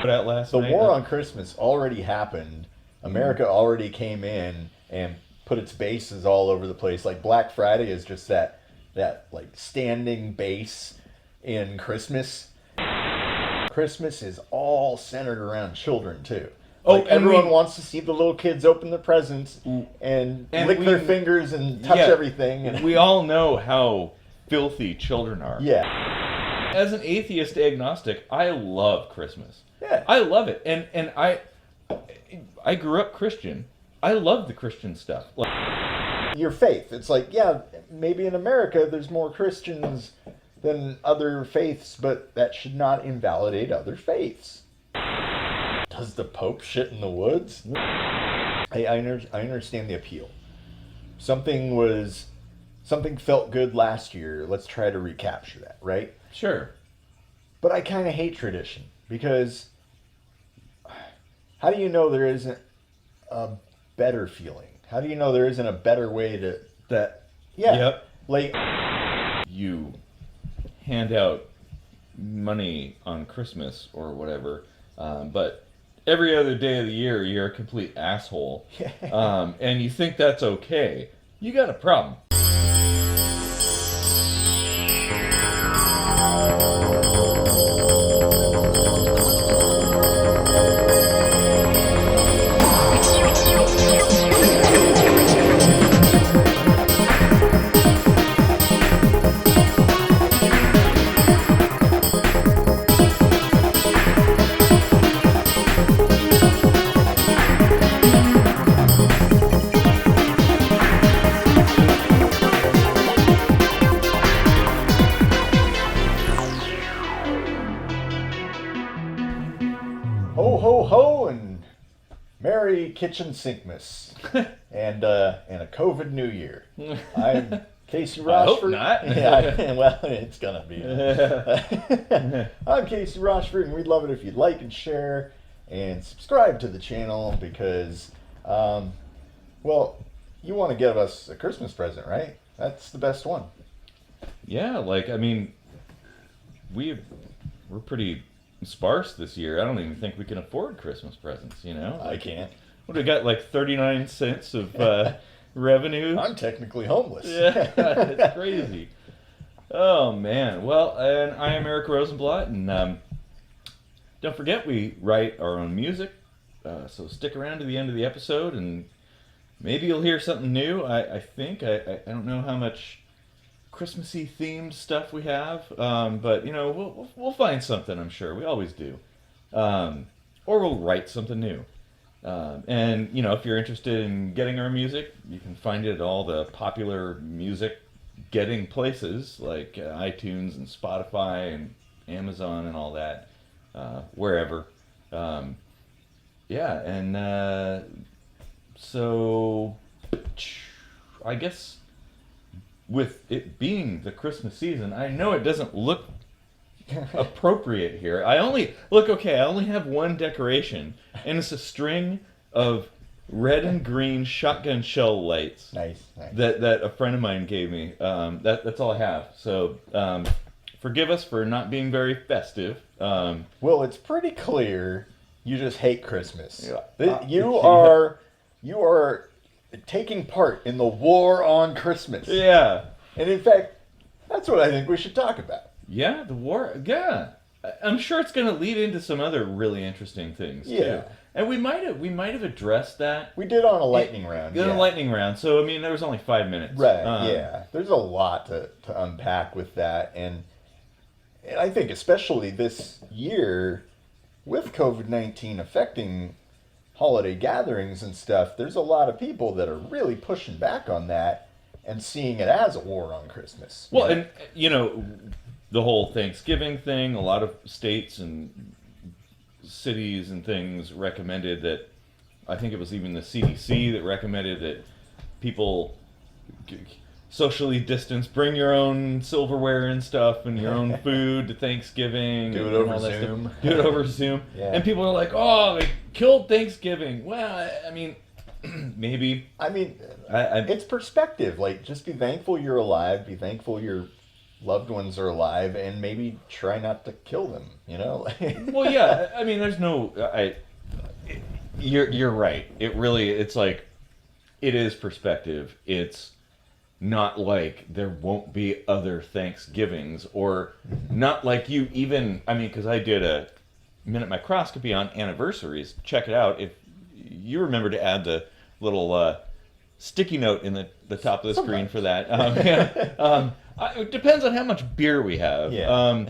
put out last The night. war on Christmas already happened. America already came in and put its bases all over the place. Like Black Friday is just that like standing base in Christmas. Christmas is all centered around children too. Like everyone wants to see the little kids open the presents and lick their fingers and touch everything. And we all know how filthy children are. Yeah. As an atheist agnostic, I love Christmas. Yeah. I love it. And I grew up Christian. I love the Christian stuff. Your faith. It's like, yeah, maybe in America there's more Christians than other faiths, but that should not invalidate other faiths. Does the Pope shit in the woods? I understand the appeal. Something felt good last year. Let's try to recapture that, right? Sure. But I kind of hate tradition because how do you know there isn't a better feeling? How do you know there isn't a better way to that? Yeah. Yep. Like you hand out money on Christmas or whatever, but every other day of the year you're a complete asshole, and you think that's okay. You got a problem. ho ho ho and Merry Kitchen Sinkmas and a COVID New Year. I'm Casey Rochford. I hope not. Yeah, well, it's gonna be. I'm Casey Rochford, and we'd love it if you'd like and share and subscribe to the channel because, well, you want to give us a Christmas present, right? That's the best one. Yeah, like, I mean, we're pretty sparse this year. I don't even think we can afford Christmas presents, you know? I can't. What, we got like 39 cents of revenue? I'm technically homeless. Yeah, it's crazy. Oh, man. Well, and I am Eric Rosenblatt, and don't forget we write our own music, so stick around to the end of the episode, and maybe you'll hear something new. I think. I don't know how much Christmassy themed stuff we have, but you know we'll find something. I'm sure we always do, or we'll write something new. And you know, if you're interested in getting our music, you can find it at all the popular music getting places like iTunes and Spotify and Amazon and all that, wherever. Yeah, and so I guess with it being the Christmas season, I know it doesn't look appropriate here. I only have one decoration, and it's a string of red and green shotgun shell lights. Nice. That a friend of mine gave me. That's all I have. So forgive us for not being very festive. Well, it's pretty clear you just hate Christmas. Yeah. You are taking part in the war on Christmas. Yeah. And in fact, that's what I think we should talk about. Yeah, the war. Yeah, I'm sure it's going to lead into some other really interesting things too. Yeah. And we might have addressed that. We did on a lightning round. In a lightning round. So I mean, there was only 5 minutes. Right. Yeah. There's a lot to unpack with that, and I think especially this year with COVID-19 affecting holiday gatherings and stuff, there's a lot of people that are really pushing back on that and seeing it as a war on Christmas. Well, and you know, the whole Thanksgiving thing, a lot of states and cities and things recommended that, I think it was even the CDC that recommended that people socially distance, bring your own silverware and stuff and your own food to Thanksgiving. Do it and over all that Zoom. Stuff. Do it over Zoom. Yeah. And people are like, oh, they killed Thanksgiving. Well, I mean, maybe. I mean, it's perspective. Like, just be thankful you're alive. Be thankful you're loved ones are alive, and maybe try not to kill them, you know? Well, yeah. I mean, there's no. You're right. It's like, it is perspective. It's not like there won't be other Thanksgivings, or not like you even. I mean, because I did a minute microscopy on anniversaries. Check it out if you remember to add the little sticky note in the top of the screen for that. Yeah. It depends on how much beer we have. Yeah.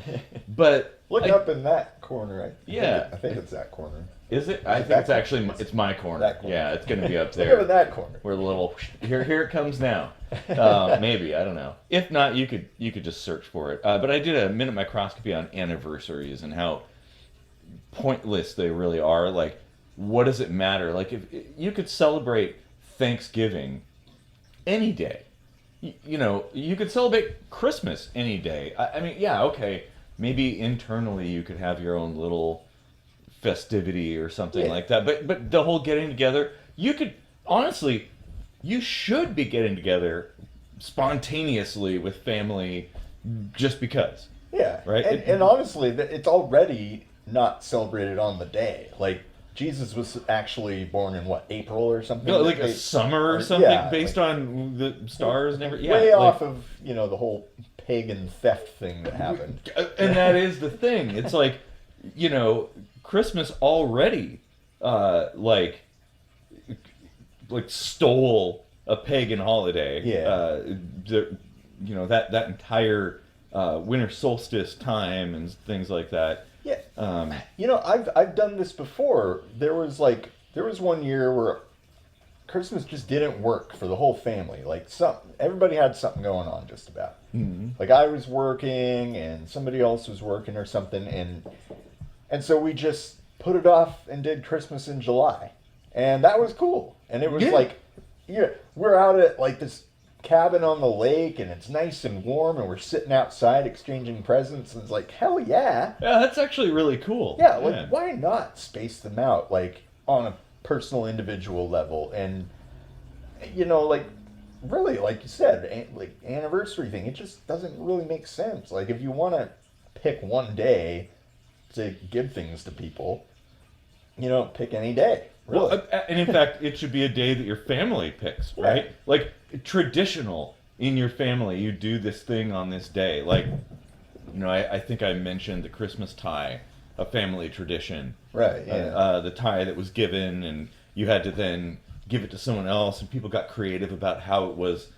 But Look up in that corner. Yeah. I think it's that corner. Is it? I think it's actually it's my corner. That corner. Yeah, it's going to be up there. Look up in that corner. Where the little here it comes now. Maybe, I don't know. If not, you could just search for it. But I did a minute microscopy on anniversaries and how pointless they really are. Like, what does it matter? Like, if you could celebrate Thanksgiving any day. You know, you could celebrate Christmas any day. I mean, yeah, okay. Maybe internally you could have your own little festivity or something like that. But the whole getting together, you could, honestly, you should be getting together spontaneously with family just because. Yeah. Right? And honestly, it's already not celebrated on the day. Like, Jesus was actually born in what, April or something? No, like a summer or something, based on the stars and everything. Way off of, you know, the whole pagan theft thing that happened. And that is the thing. It's like, you know, Christmas already, like stole a pagan holiday. Yeah. You know, that entire winter solstice time and things like that. Yeah. You know, I've done this before. There was one year where Christmas just didn't work for the whole family. Like, everybody had something going on just about. Mm-hmm. Like, I was working and somebody else was working or something, and so we just put it off and did Christmas in July. And that was cool. And it was like, yeah, we're out at like this cabin on the lake, and it's nice and warm, and we're sitting outside exchanging presents, and it's like, hell yeah. Yeah, that's actually really cool. Yeah, like, why not space them out, like, on a personal, individual level? And, you know, like, really, like you said, like, anniversary thing, it just doesn't really make sense. Like, if you want to pick one day to give things to people, you know, pick any day. Really. Well, and in fact, it should be a day that your family picks, right? Yeah. Like, traditional in your family, you do this thing on this day. Like, you know, I think I mentioned the Christmas tie, a family tradition. Right, yeah. The tie that was given, and you had to then give it to someone else, and people got creative about how it was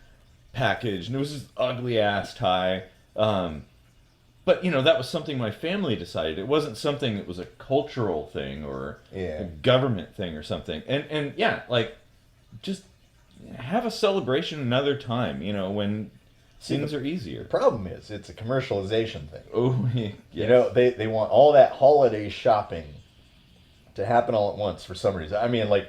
packaged, and it was this ugly-ass tie. But, you know, that was something my family decided. It wasn't something that was a cultural thing or a government thing or something. And yeah, like, just have a celebration another time, you know, when things are easier. The problem is, it's a commercialization thing. Oh, yes. You know, they want all that holiday shopping to happen all at once for some reason. I mean, like,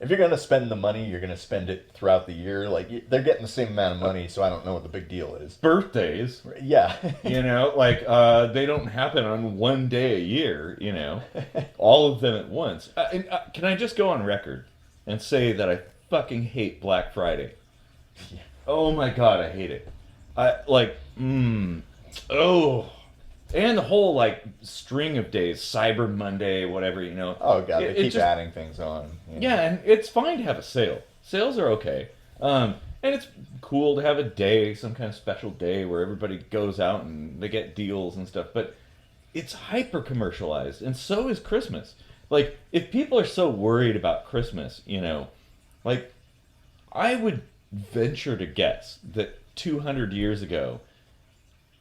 if you're going to spend the money, you're going to spend it throughout the year. Like, they're getting the same amount of money, so I don't know what the big deal is. Birthdays. Yeah. You know, like, they don't happen on one day a year, you know. All of them at once. Can I just go on record and say that I fucking hate Black Friday? Yeah. Oh my God, I hate it. And the whole, like, string of days, Cyber Monday, whatever, you know. Oh, God, they keep adding things on. Yeah, and it's fine to have a sale. Sales are okay. And it's cool to have a day, some kind of special day where everybody goes out and they get deals and stuff. But it's hyper-commercialized, and so is Christmas. Like, if people are so worried about Christmas, you know, like, I would venture to guess that 200 years ago,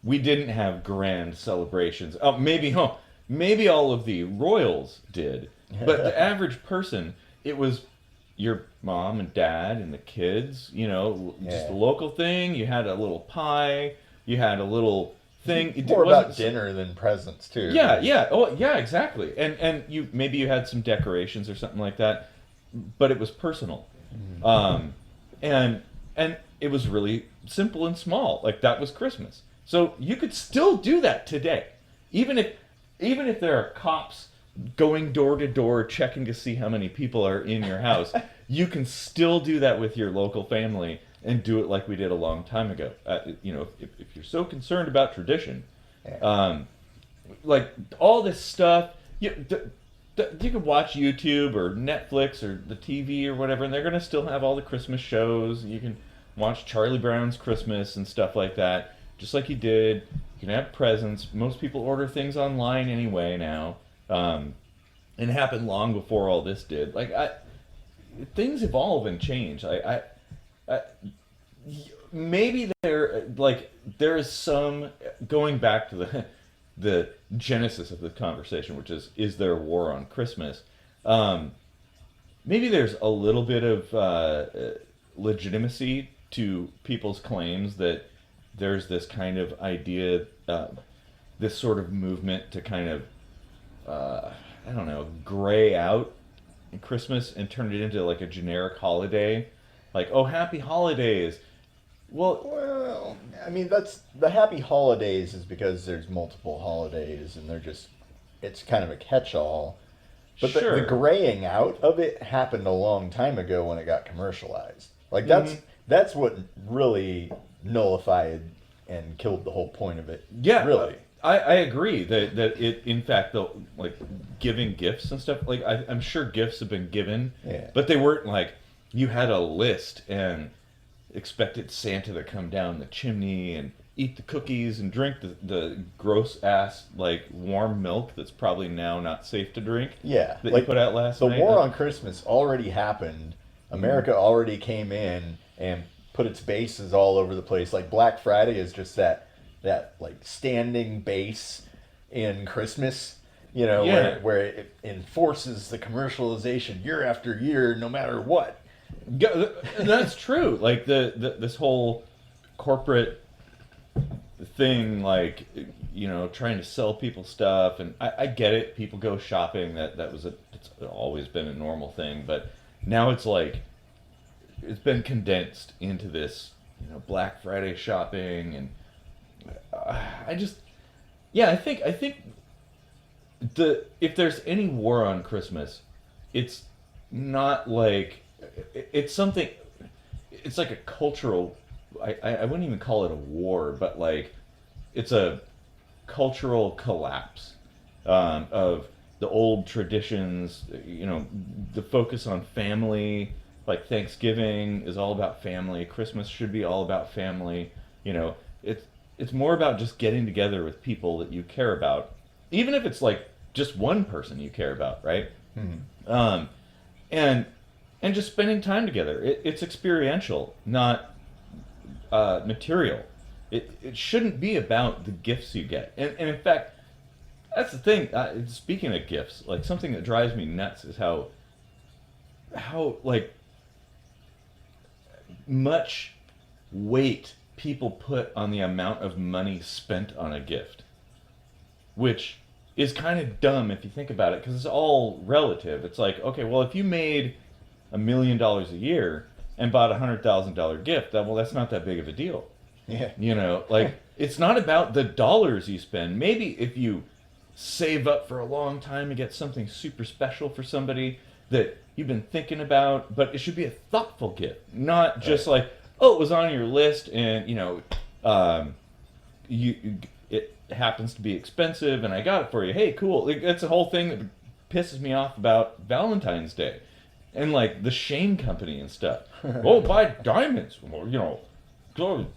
we didn't have grand celebrations. Oh, maybe all of the royals did, but the average person, it was your mom and dad and the kids. You know, just a local thing. You had a little pie. You had a little thing. More about dinner than presents too. Yeah, yeah. Oh, yeah, exactly. And you maybe had some decorations or something like that, but it was personal. And it was really simple and small. Like, that was Christmas. So you could still do that today, even if there are cops going door to door checking to see how many people are in your house. You can still do that with your local family and do it like we did a long time ago. If you're so concerned about tradition, Yeah. like all this stuff, you can watch YouTube or Netflix or the TV or whatever, and they're gonna still have all the Christmas shows. You can watch Charlie Brown's Christmas and stuff like that, just like you did. You can have presents. Most people order things online anyway now, and it happened long before all this did. Things evolve and change. I maybe there is some going back to the genesis of the conversation, which is there a war on Christmas? Maybe there's a little bit of legitimacy to people's claims that there's this kind of idea, this sort of movement to kind of, I don't know, gray out Christmas and turn it into like a generic holiday. Like, oh, happy holidays. Well, I mean, that's the happy holidays is because there's multiple holidays and it's kind of a catch-all. But Sure. the graying out of it happened a long time ago when it got commercialized. Like Mm-hmm. that's what really nullified and killed the whole point of it. Yeah, Really. I agree that it, in fact, like giving gifts and stuff, like I'm sure gifts have been given, Yeah. but they weren't like you had a list and expected Santa to come down the chimney and eat the cookies and drink the gross ass like warm milk that's probably now not safe to drink. Yeah. That you put out last the night. war on Christmas already happened. America already came in and put its bases all over the place. Like Black Friday is just that like standing base in Christmas, Yeah. where it enforces the commercialization year after year, no matter what. Yeah, that's true. Like this whole corporate thing, like trying to sell people stuff, and I get it. People go shopping. It's always been a normal thing, but now it's like it's been condensed into this, Black Friday shopping, and I think if there's any war on Christmas, it's not like it's something. It's like a cultural. I wouldn't even call it a war, but like it's a cultural collapse of the old traditions. The focus on family. Like Thanksgiving is all about family. Christmas should be all about family. It's more about just getting together with people that you care about, even if it's like just one person you care about, right? Mm-hmm. And just spending time together. It's experiential, not material. It shouldn't be about the gifts you get. And in fact, that's the thing. Speaking of gifts, like something that drives me nuts is how like much weight people put on the amount of money spent on a gift, which is kind of dumb if you think about it, because it's all relative. It's like, okay, well, if you made $1 million a year and bought $100,000 gift, that's not that big of a deal. Yeah. Like it's not about the dollars you spend. Maybe if you save up for a long time and get something super special for somebody that you've been thinking about, but it should be a thoughtful gift, not just like, oh, it was on your list and it happens to be expensive and I got it for you. Hey, cool. Like, that's the whole thing that pisses me off about Valentine's Day and like the Shane Company and stuff. Oh, buy diamonds. Well, go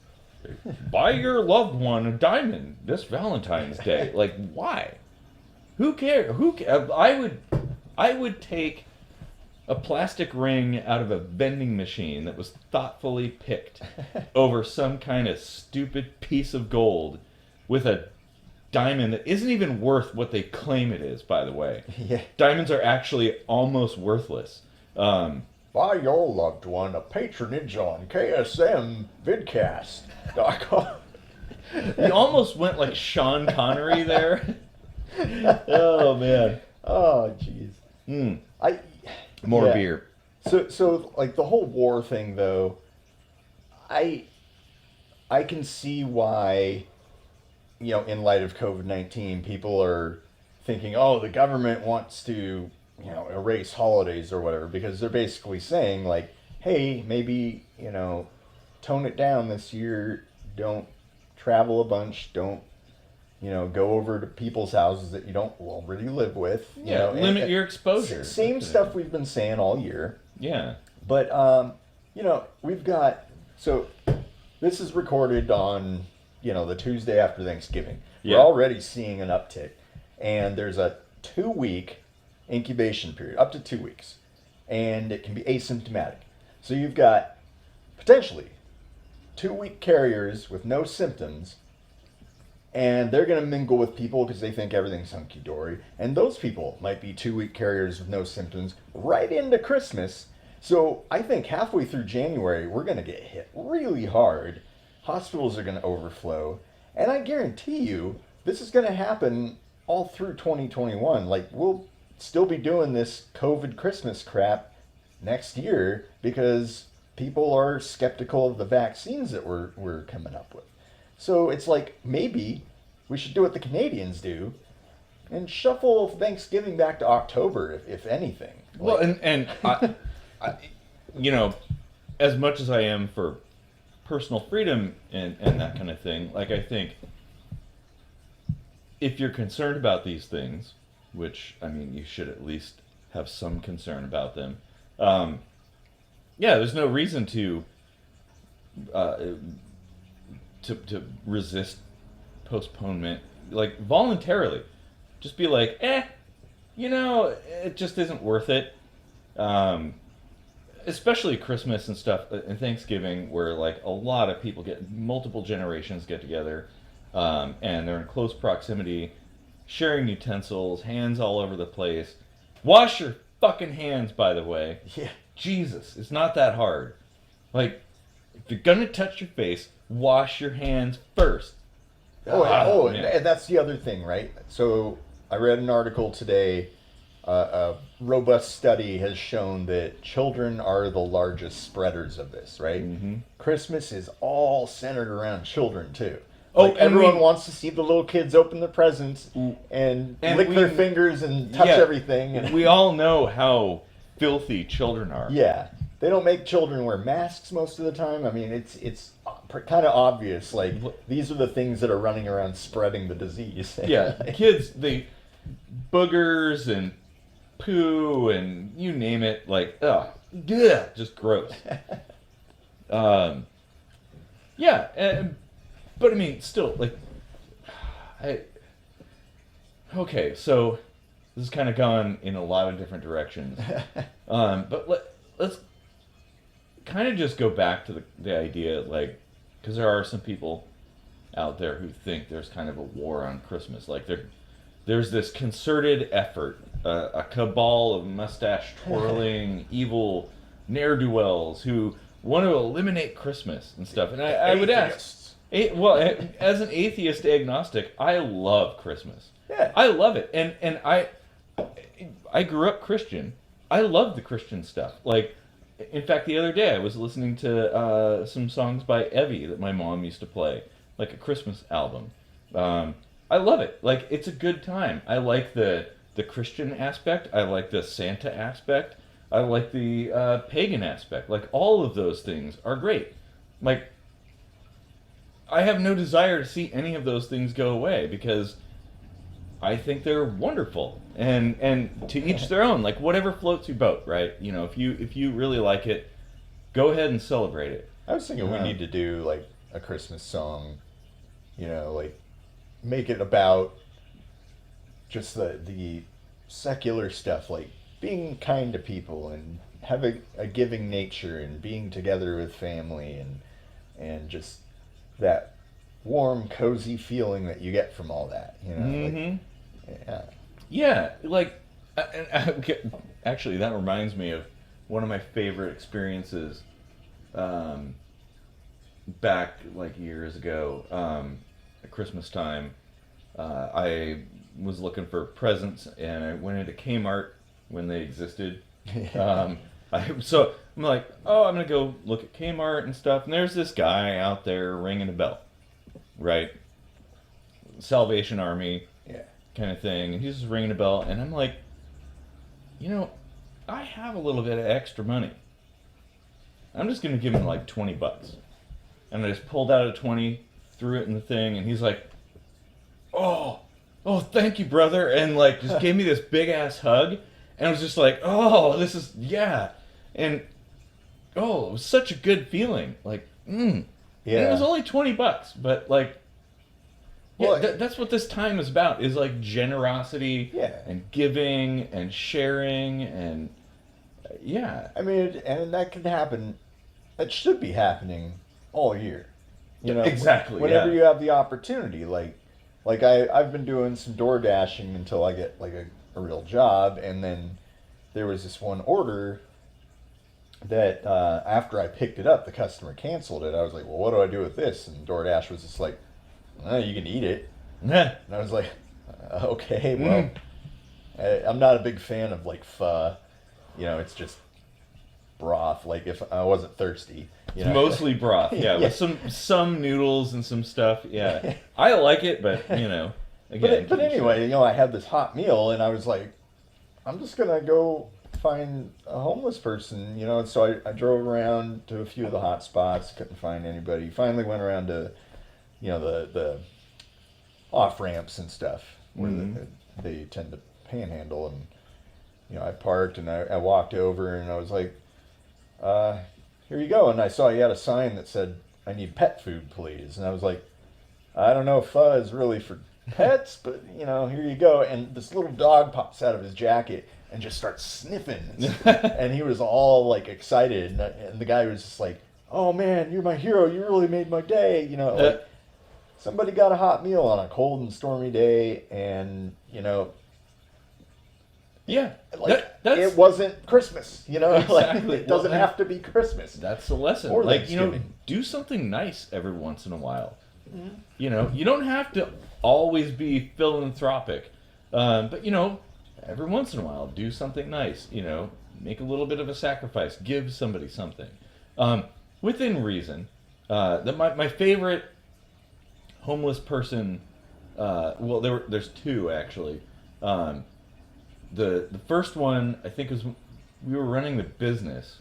buy your loved one a diamond this Valentine's Day. Like, why? Who cares? I would take a plastic ring out of a vending machine that was thoughtfully picked over some kind of stupid piece of gold with a diamond that isn't even worth what they claim it is, by the way. Yeah. Diamonds are actually almost worthless. Buy your loved one a patronage on KSM vidcast.com. You almost went like Sean Connery there. Oh, man. Oh, jeez. More Yeah. beer. So like the whole war thing though, I can see why, in light of COVID-19, people are thinking, oh, the government wants to, erase holidays or whatever, because they're basically saying like, hey, maybe, tone it down this year. Don't travel a bunch. Don't, go over to people's houses that you don't already live with. Limit your exposure. Same stuff we've been saying all year. Yeah. But, we've got, so this is recorded on, the Tuesday after Thanksgiving. Yeah. We're already seeing an uptick. And there's a 2-week incubation period, up to 2 weeks. And it can be asymptomatic. So you've got potentially 2-week carriers with no symptoms, and they're going to mingle with people because they think everything's hunky-dory. And those people might be 2-week carriers with no symptoms right into Christmas. So I think halfway through January, we're going to get hit really hard. Hospitals are going to overflow. And I guarantee you, this is going to happen all through 2021. Like, we'll still be doing this COVID Christmas crap next year because people are skeptical of the vaccines that we're coming up with. So it's like, maybe we should do what the Canadians do and shuffle Thanksgiving back to October, if anything. Well, and I, as much as I am for personal freedom and that kind of thing, like, I think if you're concerned about these things, which, I mean, you should at least have some concern about them, there's no reason to resist postponement, like, voluntarily. Just be like, it just isn't worth it. Especially Christmas and stuff, and Thanksgiving, where, like, a lot of people multiple generations get together, and they're in close proximity, sharing utensils, hands all over the place. Wash your fucking hands, by the way. Yeah. Jesus, it's not that hard. Like, if you're gonna touch your face, wash your hands first. And that's the other thing, right? So I read an article today. A robust study has shown that children are the largest spreaders of this, right? Mm-hmm. Christmas is all centered around children, too. Oh, like, and everyone wants to see the little kids open their presents and lick their fingers and touch everything. And we all know how filthy children are. Yeah. They don't make children wear masks most of the time. I mean, it's kind of obvious. Like, these are the things that are running around spreading the disease. Yeah, kids, they boogers and poo and you name it, like, just gross. But I mean, still, like, okay, so this has kind of gone in a lot of different directions. But let's kind of just go back to the idea, like, because there are some people out there who think there's kind of a war on Christmas. Like, there's this concerted effort, a cabal of mustache-twirling, evil ne'er-do-wells who want to eliminate Christmas and stuff. And I would ask, as an atheist agnostic, I love Christmas. Yeah. I love it. And I grew up Christian. I love the Christian stuff. Like, in fact, the other day I was listening to some songs by Evie that my mom used to play, like a Christmas album. I love it. Like, it's a good time. I like the Christian aspect. I like the Santa aspect. I like the pagan aspect. Like, all of those things are great. Like, I have no desire to see any of those things go away because I think they're wonderful. And to each their own. Like, whatever floats your boat, right? If you really like it, go ahead and celebrate it. I was thinking we need to do, like, a Christmas song, like, make it about just the secular stuff, like being kind to people and having a giving nature and being together with family and just that warm, cozy feeling that you get from all that, Mm-hmm. Like, Actually, that reminds me of one of my favorite experiences back, like, years ago, at Christmas time. I was looking for presents, and I went into Kmart when they existed. So I'm like, I'm going to go look at Kmart and stuff, and there's this guy out there ringing a bell, right? Salvation Army kind of thing, and he's just ringing a bell, and I'm like, I have a little bit of extra money. I'm just going to give him like $20. and I just pulled out a 20, threw it in the thing, and he's like, oh, thank you, brother, and like just gave me this big ass hug, and I was just like, oh, this is, yeah, and oh, it was such a good feeling, like, Yeah. And it was only $20, but like, yeah, Well, that's what this time is about, is like generosity, Yeah. and giving and sharing, and yeah. I mean, and that can happen. That should be happening all year. You know, Exactly, Whenever yeah. you have the opportunity, like I've been doing some door dashing until I get like a real job, and then there was this one order that after I picked it up, the customer canceled it. I was like, well, what do I do with this? And DoorDash was just like, you can eat it. And I was like, okay, well, I'm not a big fan of like pho. You know, it's just broth. Like if I wasn't thirsty, you know. Mostly broth, yeah, Yeah. with some noodles and some stuff. Yeah, I like it, but you know, again. But anyway, you know, I had this hot meal, and I was like, I'm just gonna go find a homeless person, you know. And so I drove around to a few of the hot spots, couldn't find anybody. Finally went around to, you know, the off ramps and stuff where they tend to panhandle, and you know, I parked and I walked over and I was like, here you go. And I saw you had a sign that said, I need pet food, please. And I was like, I don't know if pho is really for pets, but you know, here you go. And this little dog pops out of his jacket and just starts sniffing. And he was all like excited. And the guy was just like, oh man, you're my hero. You really made my day. You know, like somebody got a hot meal on a cold and stormy day, and you know, yeah, like that's it wasn't Christmas, you know. Exactly. Like it doesn't have to be Christmas. That's the lesson. Or Like, you know, Thanksgiving. do something nice every once in a while. You know, you don't have to always be philanthropic, but you know, every once in a while, do something nice. You know, make a little bit of a sacrifice, give somebody something, within reason. My favorite homeless person. Well, there's two actually. The first one, I think, was we were running the business,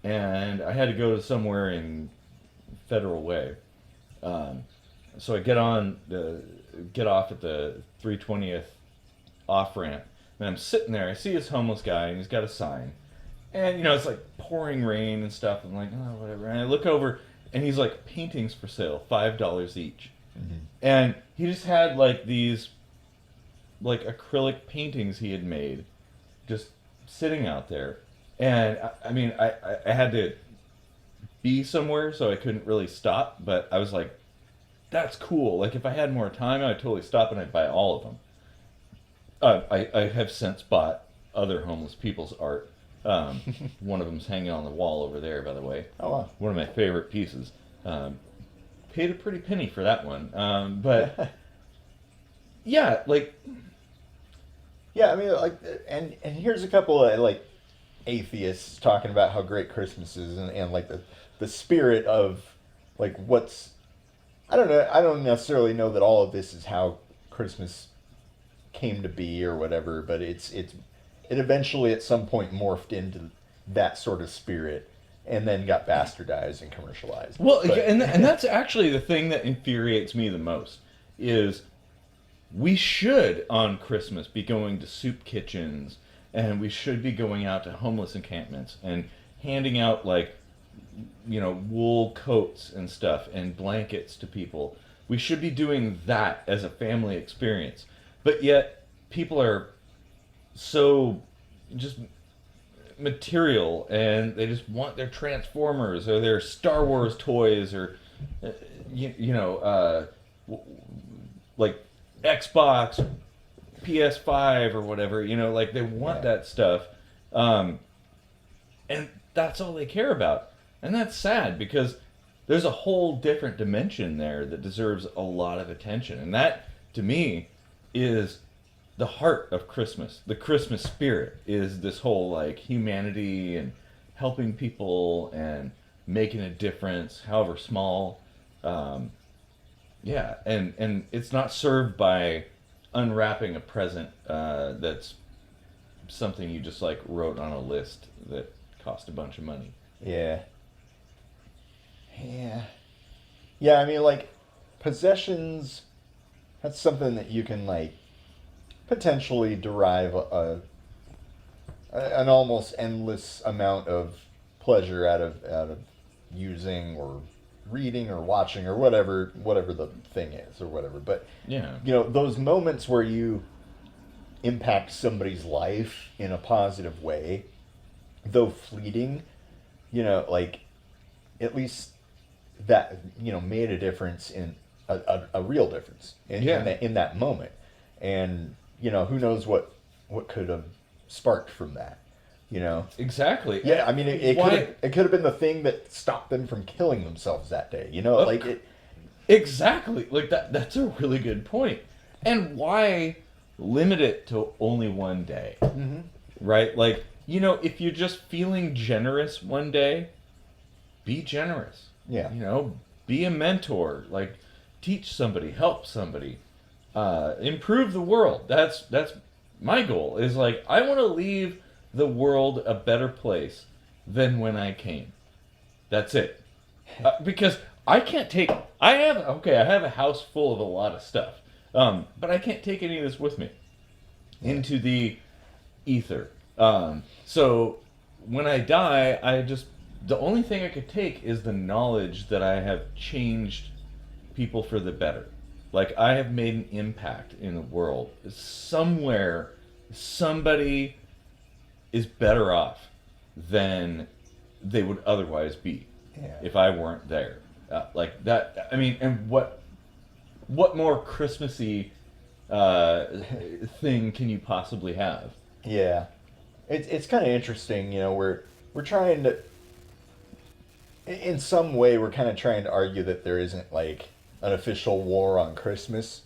and I had to go to somewhere in Federal Way. So I get off at the 320th off ramp, and I'm sitting there. I see this homeless guy, and he's got a sign, and you know, it's like pouring rain and stuff. I'm like, oh, whatever. And I look over, and he's like, paintings for sale, $5 each, and he just had like these like acrylic paintings he had made just sitting out there. And I mean, I had to be somewhere, so I couldn't really stop, but I was like, that's cool. Like if I had more time, I'd totally stop and I'd buy all of them. I have since bought other homeless people's art. One of them's hanging on the wall over there, by the way. Oh wow. One of my favorite pieces. Paid a pretty penny for that one. But yeah, like, Yeah, I mean, like, and here's a couple of like atheists talking about how great Christmas is, and like the spirit of like what's, I don't know, I don't necessarily know that all of this is how Christmas came to be or whatever, but it eventually at some point morphed into that sort of spirit, and then got bastardized and commercialized. well, But- and that's actually the thing that infuriates me the most is we should on Christmas be going to soup kitchens, and we should be going out to homeless encampments and handing out like, you know, wool coats and stuff and blankets to people. We should be doing that as a family experience. But yet people are so just material, and they just want their Transformers or their Star Wars toys, or like Xbox, PS5 or whatever, you know, like they want that stuff, and that's all they care about. And that's sad, because there's a whole different dimension there that deserves a lot of attention. And that, to me, is the heart of Christmas. The Christmas spirit is this whole like humanity and helping people and making a difference, however small. Yeah, and it's not served by unwrapping a present that's something you just like wrote on a list that cost a bunch of money. Yeah. Yeah. Yeah, I mean, like, possessions, that's something that you can, like, potentially derive an almost endless amount of pleasure out of using or reading or watching or whatever the thing is or whatever. But, Yeah. those moments where you impact somebody's life in a positive way, though fleeting, like, at least that made a difference in a real difference in that moment, and who knows what could have sparked from that, Exactly. yeah, I mean, it could have been the thing that stopped them from killing themselves that day, like it. Exactly. Like that's a really good point. And why limit it to only one day? Mm-hmm. Right? Like, if you're just feeling generous one day, be generous. Yeah. Be a mentor. Like, teach somebody, help somebody, improve the world. That's my goal. Is like, I want to leave the world a better place than when I came. That's it. Because I can't take. I have a house full of a lot of stuff, but I can't take any of this with me into the ether. So when I die, the only thing I could take is the knowledge that I have changed people for the better. Like, I have made an impact in the world. Somewhere, somebody is better off than they would otherwise be if I weren't there. Like that. I mean, and what more Christmassy thing can you possibly have? Yeah, it's kind of interesting. We're trying to, in some way, we're kind of trying to argue that there isn't like an official war on Christmas,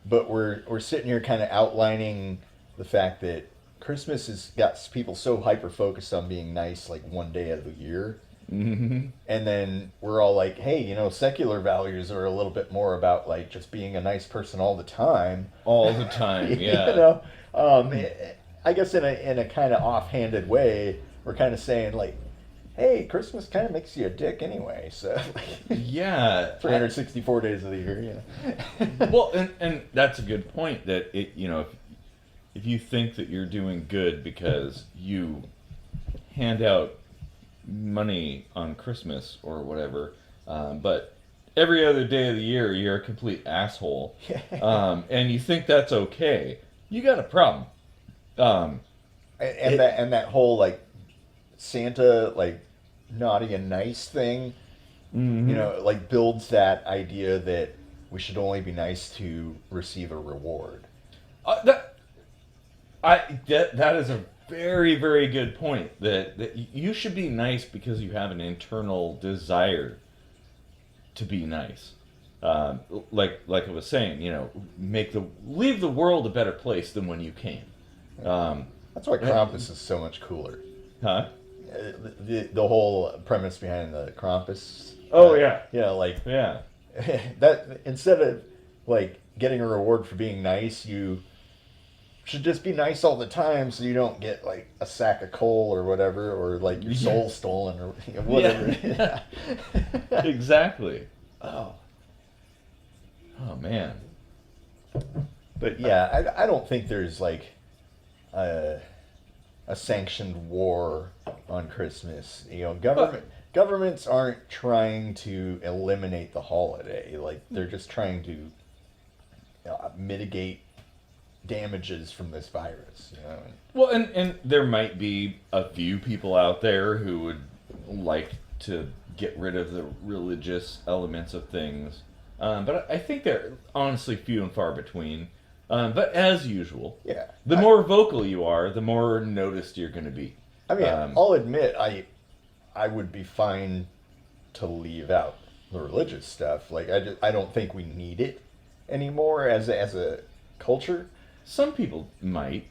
but we're sitting here kind of outlining the fact that Christmas has got people so hyper focused on being nice like one day of the year. Mm-hmm. And then we're all like, hey, secular values are a little bit more about like just being a nice person all the time. All the time, yeah. I guess in a kind of offhanded way, we're kind of saying like, hey, Christmas kind of makes you a dick anyway. So yeah, 364 days of the year, Well, and that's a good point. That if you think that you're doing good because you hand out money on Christmas or whatever, but every other day of the year you're a complete asshole, and you think that's okay, you got a problem. That whole like Santa like naughty and nice thing, Mm-hmm. like builds that idea that we should only be nice to receive a reward. That is a very, very good point. That you should be nice because you have an internal desire to be nice. Like I was saying, leave the world a better place than when you came. That's why Krampus is so much cooler. Huh? The whole premise behind the Krampus. Oh yeah. Yeah. That instead of like getting a reward for being nice, you should just be nice all the time so you don't get like a sack of coal or whatever, or like your soul stolen or whatever. Yeah. Exactly. Oh man. But yeah, I don't think there's like a sanctioned war on Christmas. Governments aren't trying to eliminate the holiday. Like, they're just trying to mitigate damages from this virus. Well, and there might be a few people out there who would like to get rid of the religious elements of things, but I think they're honestly few and far between. But as usual, the more vocal you are, the more noticed you're going to be. I mean, I'll admit, I would be fine to leave out the religious stuff. Like, I don't think we need it anymore as a culture. Some people might,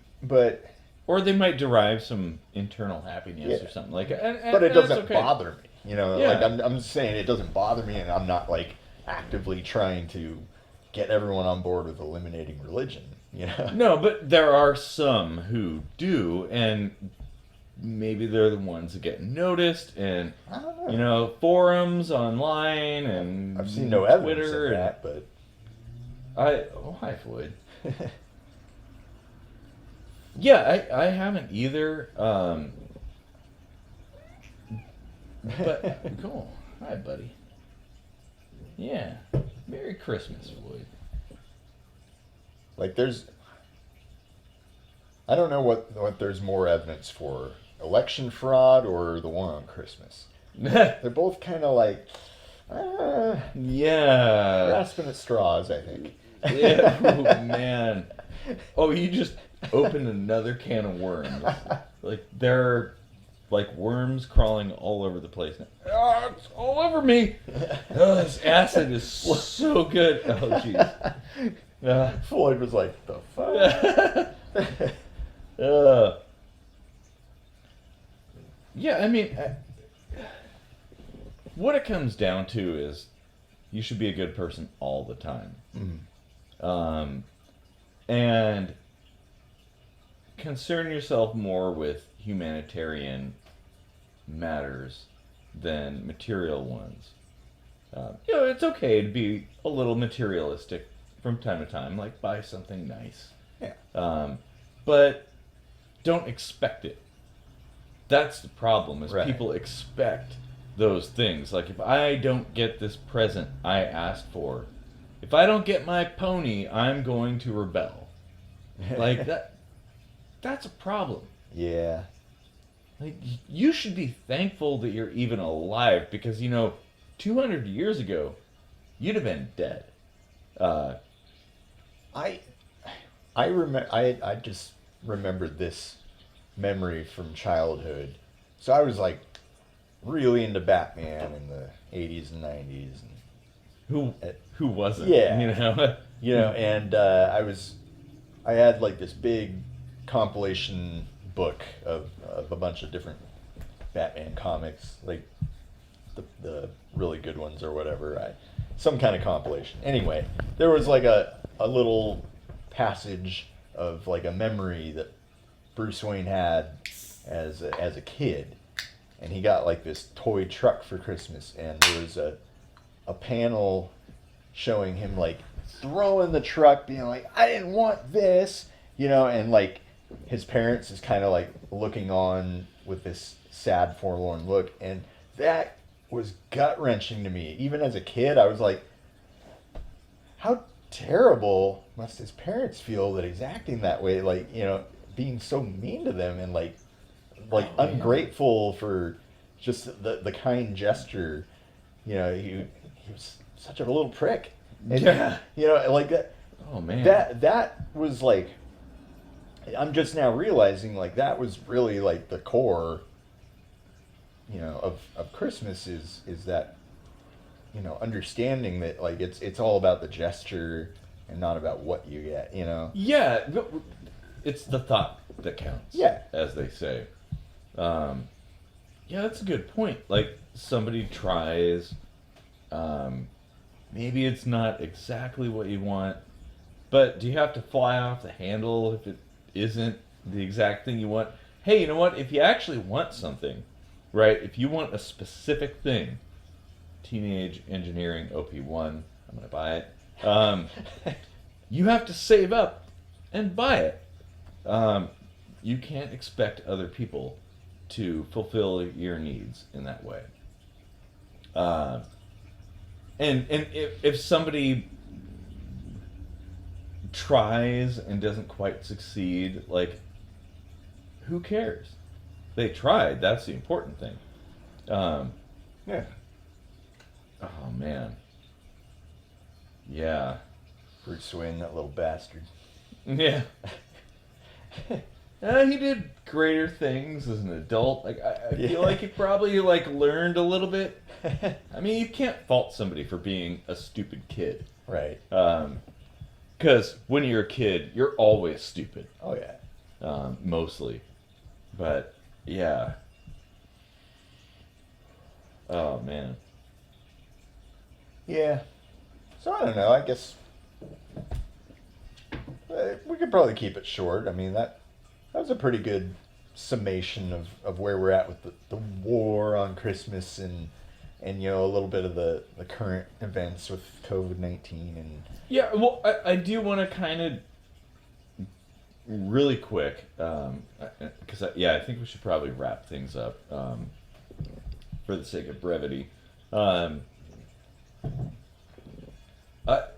or they might derive some internal happiness or something like that. But it doesn't bother me. Yeah. Like I'm just saying it doesn't bother me, and I'm not like actively trying to get everyone on board with eliminating religion. No, but there are some who do, and maybe they're the ones that get noticed, and I don't know. Forums online and I've seen no evidence Twitter of that, but hi Floyd. Yeah, I haven't either. But cool. Hi, buddy. Yeah. Merry Christmas, Floyd. like I don't know what there's more evidence for, election fraud or the one on Christmas. They're both kind of like Yeah. grasping at straws, I think. Yeah. Oh, man. Oh, you just opened another can of worms. Like, there are, like, worms crawling all over the place now. Oh, it's all over me. Oh, this acid is so good. Oh, jeez. Floyd was like, the fuck? Yeah, I mean, what it comes down to is you should be a good person all the time. And concern yourself more with humanitarian matters than material ones. It's okay to be a little materialistic from time to time, like buy something nice. Yeah. But don't expect it. That's the problem, is Right. people expect those things. Like, if I don't get this present I asked for, if I don't get my pony, I'm going to rebel. Like, that's a problem. Yeah. Like, you should be thankful that you're even alive, because 200 years ago you'd have been dead. I just remembered this memory from childhood. So I was like really into Batman in the 80s and 90s, and Who wasn't? Yeah. And I had like this big compilation book of a bunch of different Batman comics, like the really good ones or whatever. Some kind of compilation. Anyway, there was like a little passage of like a memory that Bruce Wayne had as a kid, and he got like this toy truck for Christmas, and there was a panel showing him like throwing the truck, being like, I didn't want this, and like his parents is kind of like looking on with this sad, forlorn look, and that was gut-wrenching to me. Even as a kid, I was like, how terrible must his parents feel that he's acting that way, like, being so mean to them, and like ungrateful for just the kind gesture. He was such a little prick. And, Yeah. Like that. Oh, man. That was like, I'm just now realizing, like, that was really like the core, of Christmas is that, understanding that, like, it's all about the gesture and not about what you get, Yeah, it's the thought that counts. Yeah. As they say. Yeah, that's a good point. Like, somebody tries, maybe it's not exactly what you want, but do you have to fly off the handle if it isn't the exact thing you want? Hey, you know what? If you actually want something, right? If you want a specific thing, Teenage Engineering OP1, I'm going to buy it. You have to save up and buy it. You can't expect other people to fulfill your needs in that way. And if somebody tries and doesn't quite succeed, like, who cares? They tried. That's the important thing. Yeah. Oh, man. Yeah. Bruce Wayne, that little bastard. Yeah. He did greater things as an adult. Like, I feel like he probably, like, learned a little bit. I mean, you can't fault somebody for being a stupid kid. Right. Because when you're a kid, you're always stupid. Oh, yeah. Mostly. But, yeah. Oh, man. Yeah. So, I don't know. I guess we could probably keep it short. I mean, that was a pretty good summation of where we're at with the war on Christmas and you know, a little bit of the current events with COVID-19 and Yeah, well, I do want to kind of really quick, because I think we should probably wrap things up for the sake of brevity.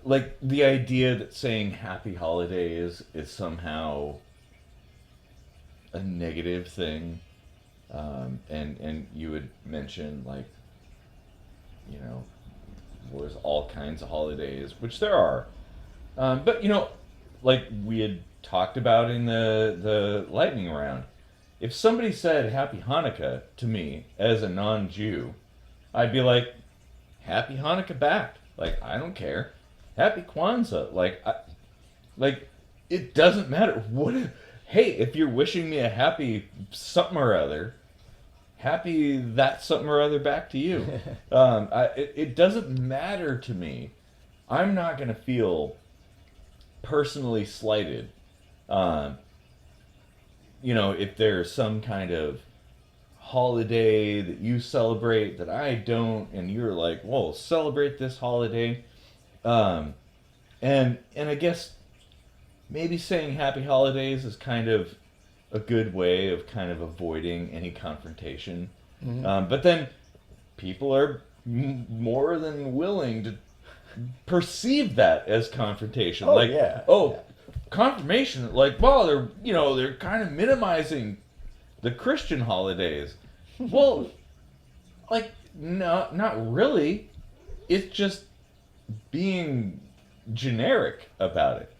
Like the idea that saying happy holidays is somehow a negative thing, and you would mention, like, you know, there's all kinds of holidays, which there are, but you know, like we had talked about in the lightning round, if somebody said happy Hanukkah to me as a non-Jew, I'd be like, happy Hanukkah back. Like, I don't care. Happy Kwanzaa. Like, it doesn't matter. Hey, if you're wishing me a happy something or other, happy that something or other back to you. It doesn't matter to me. I'm not going to feel personally slighted. You know, if there's some kind of holiday that you celebrate that I don't, and you're like, whoa, celebrate this holiday. And I guess maybe saying happy holidays is kind of a good way of kind of avoiding any confrontation. Mm-hmm. But then people are more than willing to perceive that as confrontation. Oh, like, yeah. oh, Yeah. confirmation. Like, well, they're kind of minimizing the Christian holidays. Well, like, no, not really. It's just being generic about it.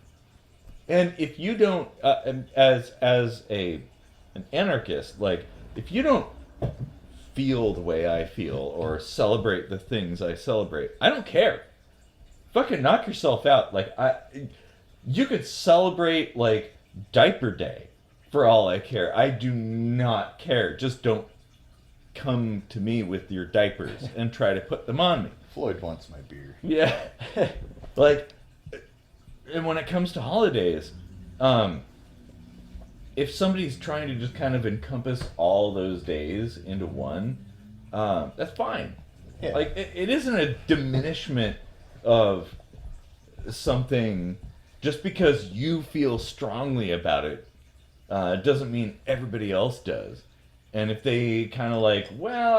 And if you don't, as an anarchist, like, if you don't feel the way I feel or celebrate the things I celebrate, I don't care. Fucking knock yourself out. Like, you could celebrate, like, Diaper Day for all I care. I do not care. Just don't come to me with your diapers and try to put them on me. Floyd wants my beer. Yeah. Like, and when it comes to holidays, if somebody's trying to just kind of encompass all those days into one, that's fine. Yeah. Like, it isn't a diminishment of something just because you feel strongly about it. Doesn't mean everybody else does. And if they kind of like, well,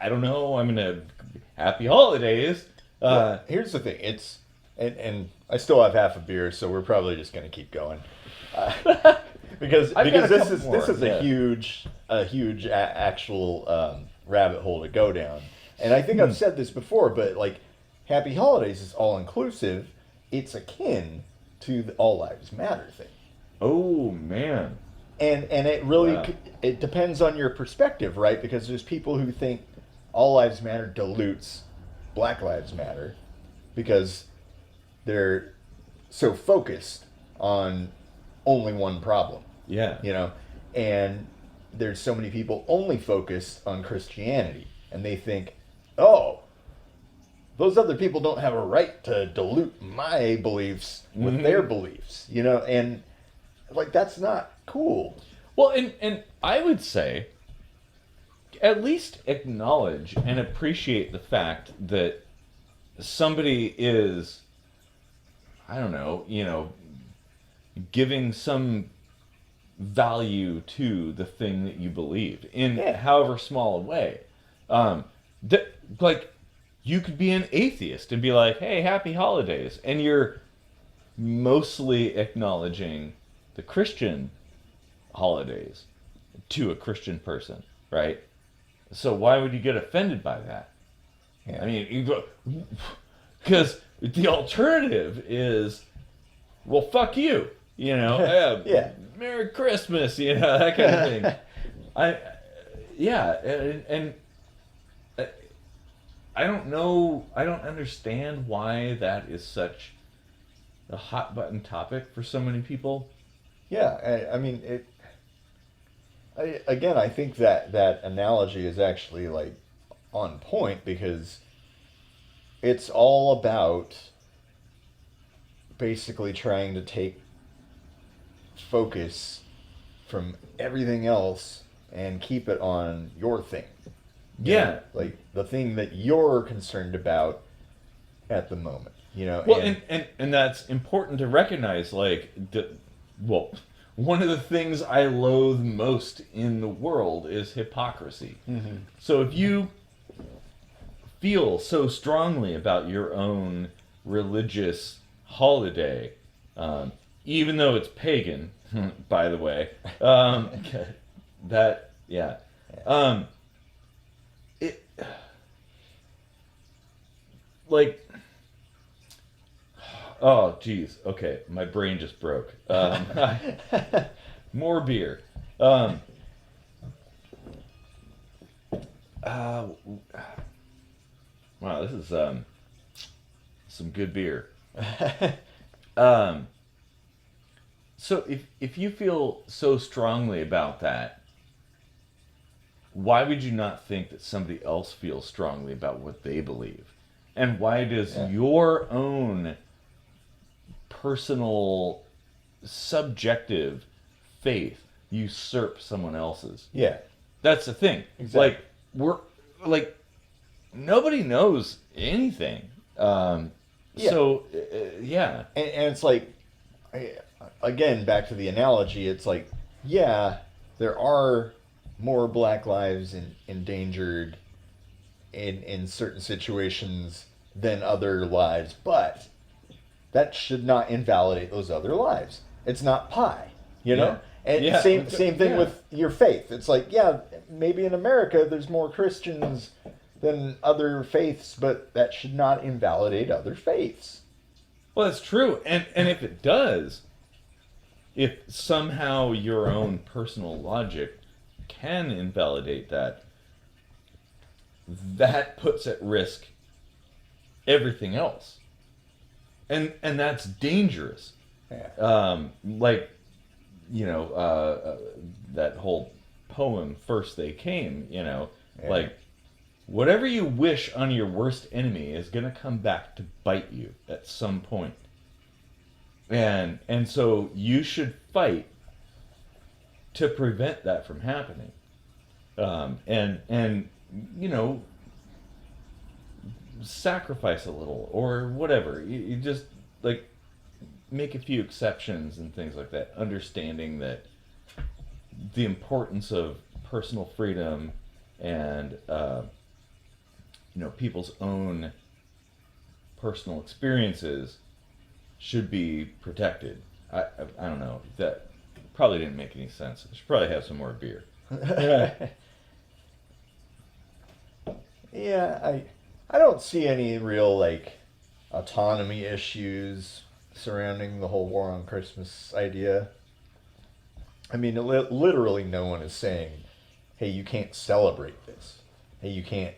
I don't know, I'm gonna happy holidays. Well, here's the thing. It's and I still have half a beer, so we're probably just gonna keep going. Because I've got a this couple is more, this is yeah. a huge actual rabbit hole to go down. And I think I've said this before, but like, happy holidays is all inclusive. It's akin to the All Lives Matter thing. Oh man. And it really Wow. it depends on your perspective, right? Because there's people who think All Lives Matter dilutes Black Lives Matter because they're so focused on only one problem, Yeah. you know? And there's so many people only focused on Christianity, and they think, oh, those other people don't have a right to dilute my beliefs with Mhm. their beliefs, you know? And like, that's not cool. Well, and I would say, at least acknowledge and appreciate the fact that somebody is, I don't know, giving some value to the thing that you believe in Yeah. however small a way. Like, you could be an atheist and be like, hey, happy holidays. And you're mostly acknowledging the Christian holidays to a Christian person, right? So why would you get offended by that? Yeah. I mean, because the alternative is, well, fuck you, Yeah. Merry Christmas, that kind of thing. And I don't know, I don't understand why that is such a hot button topic for so many people. Yeah, I mean, I think that analogy is actually like on point because it's all about basically trying to take focus from everything else and keep it on your thing. Yeah. Like the thing that you're concerned about at the moment. Well, and that's important to recognize. Like, one of the things I loathe most in the world is hypocrisy. Mm-hmm. So if you feel so strongly about your own religious holiday, even though it's pagan, by the way, it like. Oh, geez. Okay, my brain just broke. More beer. Wow, this is some good beer. So if you feel so strongly about that, why would you not think that somebody else feels strongly about what they believe? And why does your own personal, subjective faith usurp someone else's? Yeah. That's the thing. Exactly. Nobody knows anything. So, yeah. And it's like, again, back to the analogy, it's like, yeah, there are more black lives endangered in certain situations than other lives, but that should not invalidate those other lives. It's not pie, you know? And same thing with your faith. It's like, yeah, maybe in America there's more Christians than other faiths, but that should not invalidate other faiths. Well, that's true. And if it does, if somehow your own personal logic can invalidate that, that puts at risk everything else. And that's dangerous. Yeah. That whole poem, First They Came, like, whatever you wish on your worst enemy is going to come back to bite you at some point. And so you should fight to prevent that from happening. Sacrifice a little or whatever. You just, like, make a few exceptions and things like that, understanding that the importance of personal freedom and people's own personal experiences should be protected. I don't know, that probably didn't make any sense. I should probably have some more beer. Yeah, I don't see any real, like, autonomy issues surrounding the whole war on Christmas idea. I mean, literally no one is saying, hey, you can't celebrate this. Hey, you can't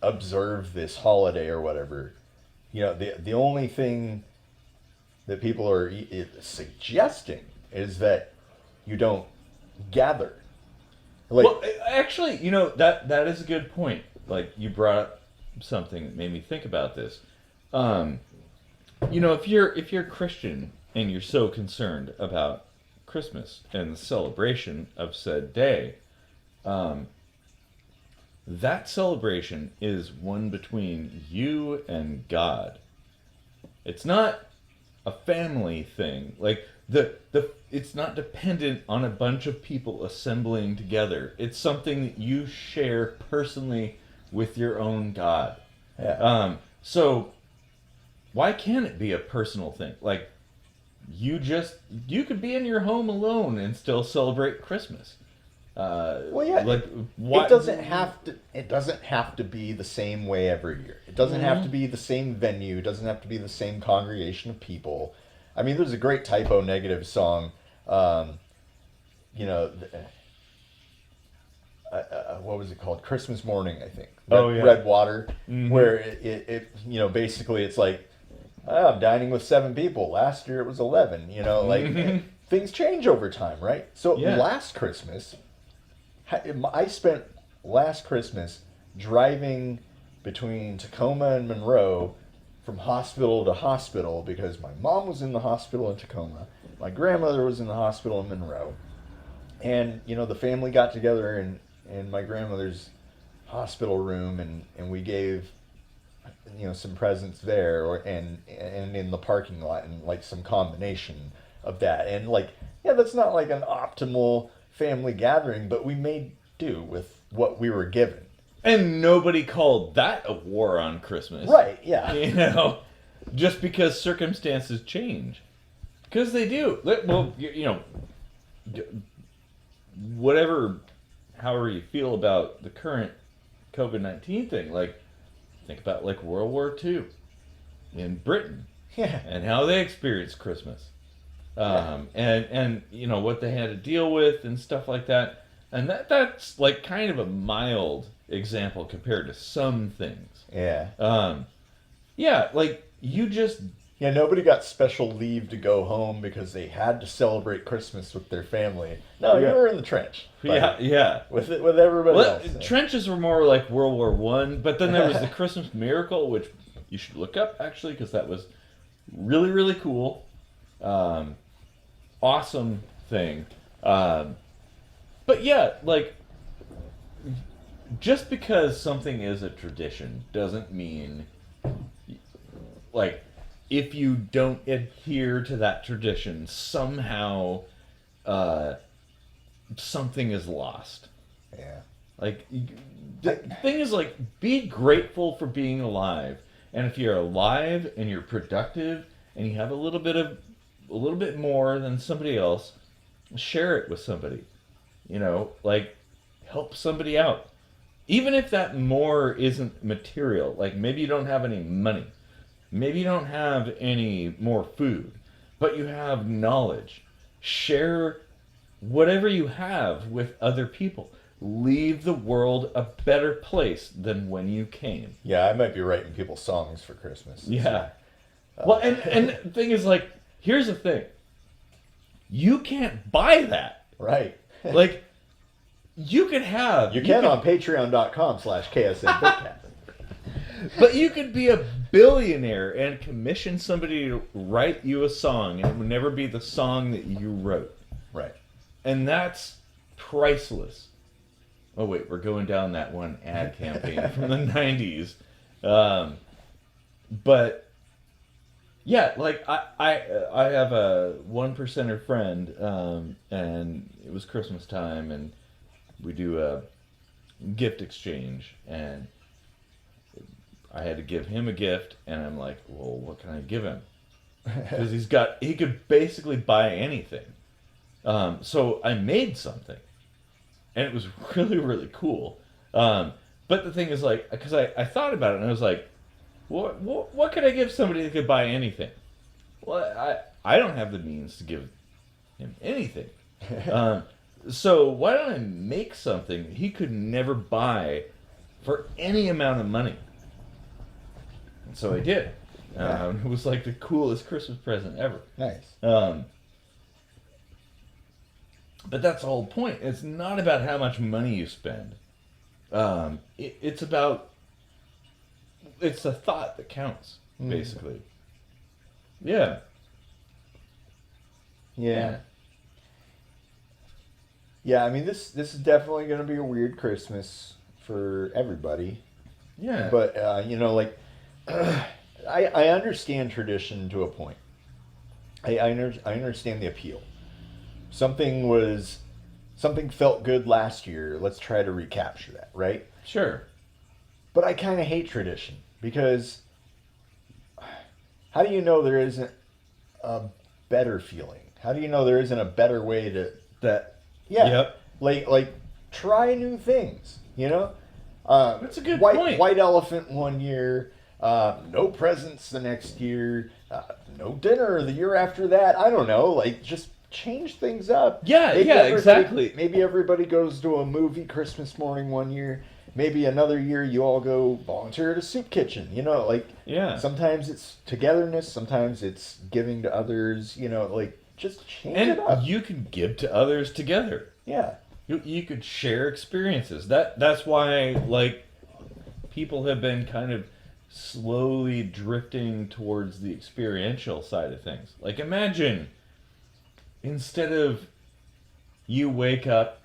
observe this holiday or whatever. The only thing that people are suggesting is that you don't gather. Like, well, actually, that is a good point. Like, you brought up something that made me think about this. If you're Christian and you're so concerned about Christmas and the celebration of said day, that celebration is one between you and God. It's not a family thing. Like, it's not dependent on a bunch of people assembling together. It's something that you share personally with your own God. Yeah. So why can't it be a personal thing? Like, you could be in your home alone and still celebrate Christmas. Well, yeah. Like, why? It doesn't have to be the same way every year. It doesn't have to be the same venue. It doesn't have to be the same congregation of people. I mean, there's a great Typo Negative song. What was it called? Christmas Morning, I think. Red Water, where it basically it's like, I'm dining with 7 people. Last year it was 11. Things change over time, right? So last Christmas, I spent last Christmas driving between Tacoma and Monroe from hospital to hospital because my mom was in the hospital in Tacoma. my grandmother was in the hospital in Monroe, and the family got together in my grandmother's hospital room, and we gave some presents there, and in the parking lot, and like some combination of that, and like, yeah, that's not like an optimal family gathering, but we made do with what we were given. And nobody called that a war on Christmas. Right, yeah. Just because circumstances change. Because they do. Well, however you feel about the current COVID-19 thing, like, think about like World War II in Britain. Yeah. And how they experienced Christmas. And what they had to deal with and stuff like that. And that's like kind of a mild example compared to some things. Yeah. Like you just... Yeah, nobody got special leave to go home because they had to celebrate Christmas with their family. No, you were in the trench. Yeah. With everybody else. Trenches were more like World War One, but then there was the Christmas Miracle, which you should look up, actually, because that was really, really cool. Awesome thing. But yeah, like, just because something is a tradition doesn't mean, like, if you don't adhere to that tradition, somehow something is lost. Yeah. Like, the thing is, like, be grateful for being alive. And if you're alive and you're productive and you have a little bit more than somebody else, share it with somebody. Like, help somebody out. Even if that more isn't material, like maybe you don't have any money, maybe you don't have any more food, but you have knowledge. Share whatever you have with other people. Leave the world a better place than when you came. Yeah, I might be writing people songs for Christmas. Yeah. Well, and the thing is, like, here's the thing. You can't buy that. Right. Like, you could have... You can on patreon.com/KSNBitcast. But you could be a billionaire and commission somebody to write you a song, and it would never be the song that you wrote. Right. And that's priceless. Oh, wait, we're going down that one ad campaign from the 90s. But... yeah, like, I have a 1%er friend, and it was Christmas time, and we do a gift exchange, and I had to give him a gift, and I'm like, well, what can I give him? Because he could basically buy anything. So I made something, and it was really, really cool. But the thing is, like, because I thought about it, and I was like, what could I give somebody that could buy anything? Well, I don't have the means to give him anything. So why don't I make something he could never buy for any amount of money? And so I did. It was like the coolest Christmas present ever. Nice. But that's the whole point. It's not about how much money you spend. It's about... it's the thought that counts, basically. Yeah. Yeah. Yeah, I mean, this is definitely going to be a weird Christmas for everybody. Yeah. But, like, I understand tradition to a point. I understand the appeal. Something felt good last year. Let's try to recapture that, right? Sure. But I kind of hate tradition, because how do you know there isn't a better feeling? How do you know there isn't a better way to that? Yeah. Yep. Like try new things. That's a good point. White elephant one year, no presents the next year, no dinner the year after that. I don't know. Like, just change things up. Yeah. Exactly. Maybe everybody goes to a movie Christmas morning one year. Maybe another year you all go volunteer at a soup kitchen. Yeah. Sometimes it's togetherness. Sometimes it's giving to others. Like, just change it up. And you can give to others together. Yeah. You could share experiences. That's why, like, people have been kind of slowly drifting towards the experiential side of things. Like, imagine instead of you wake up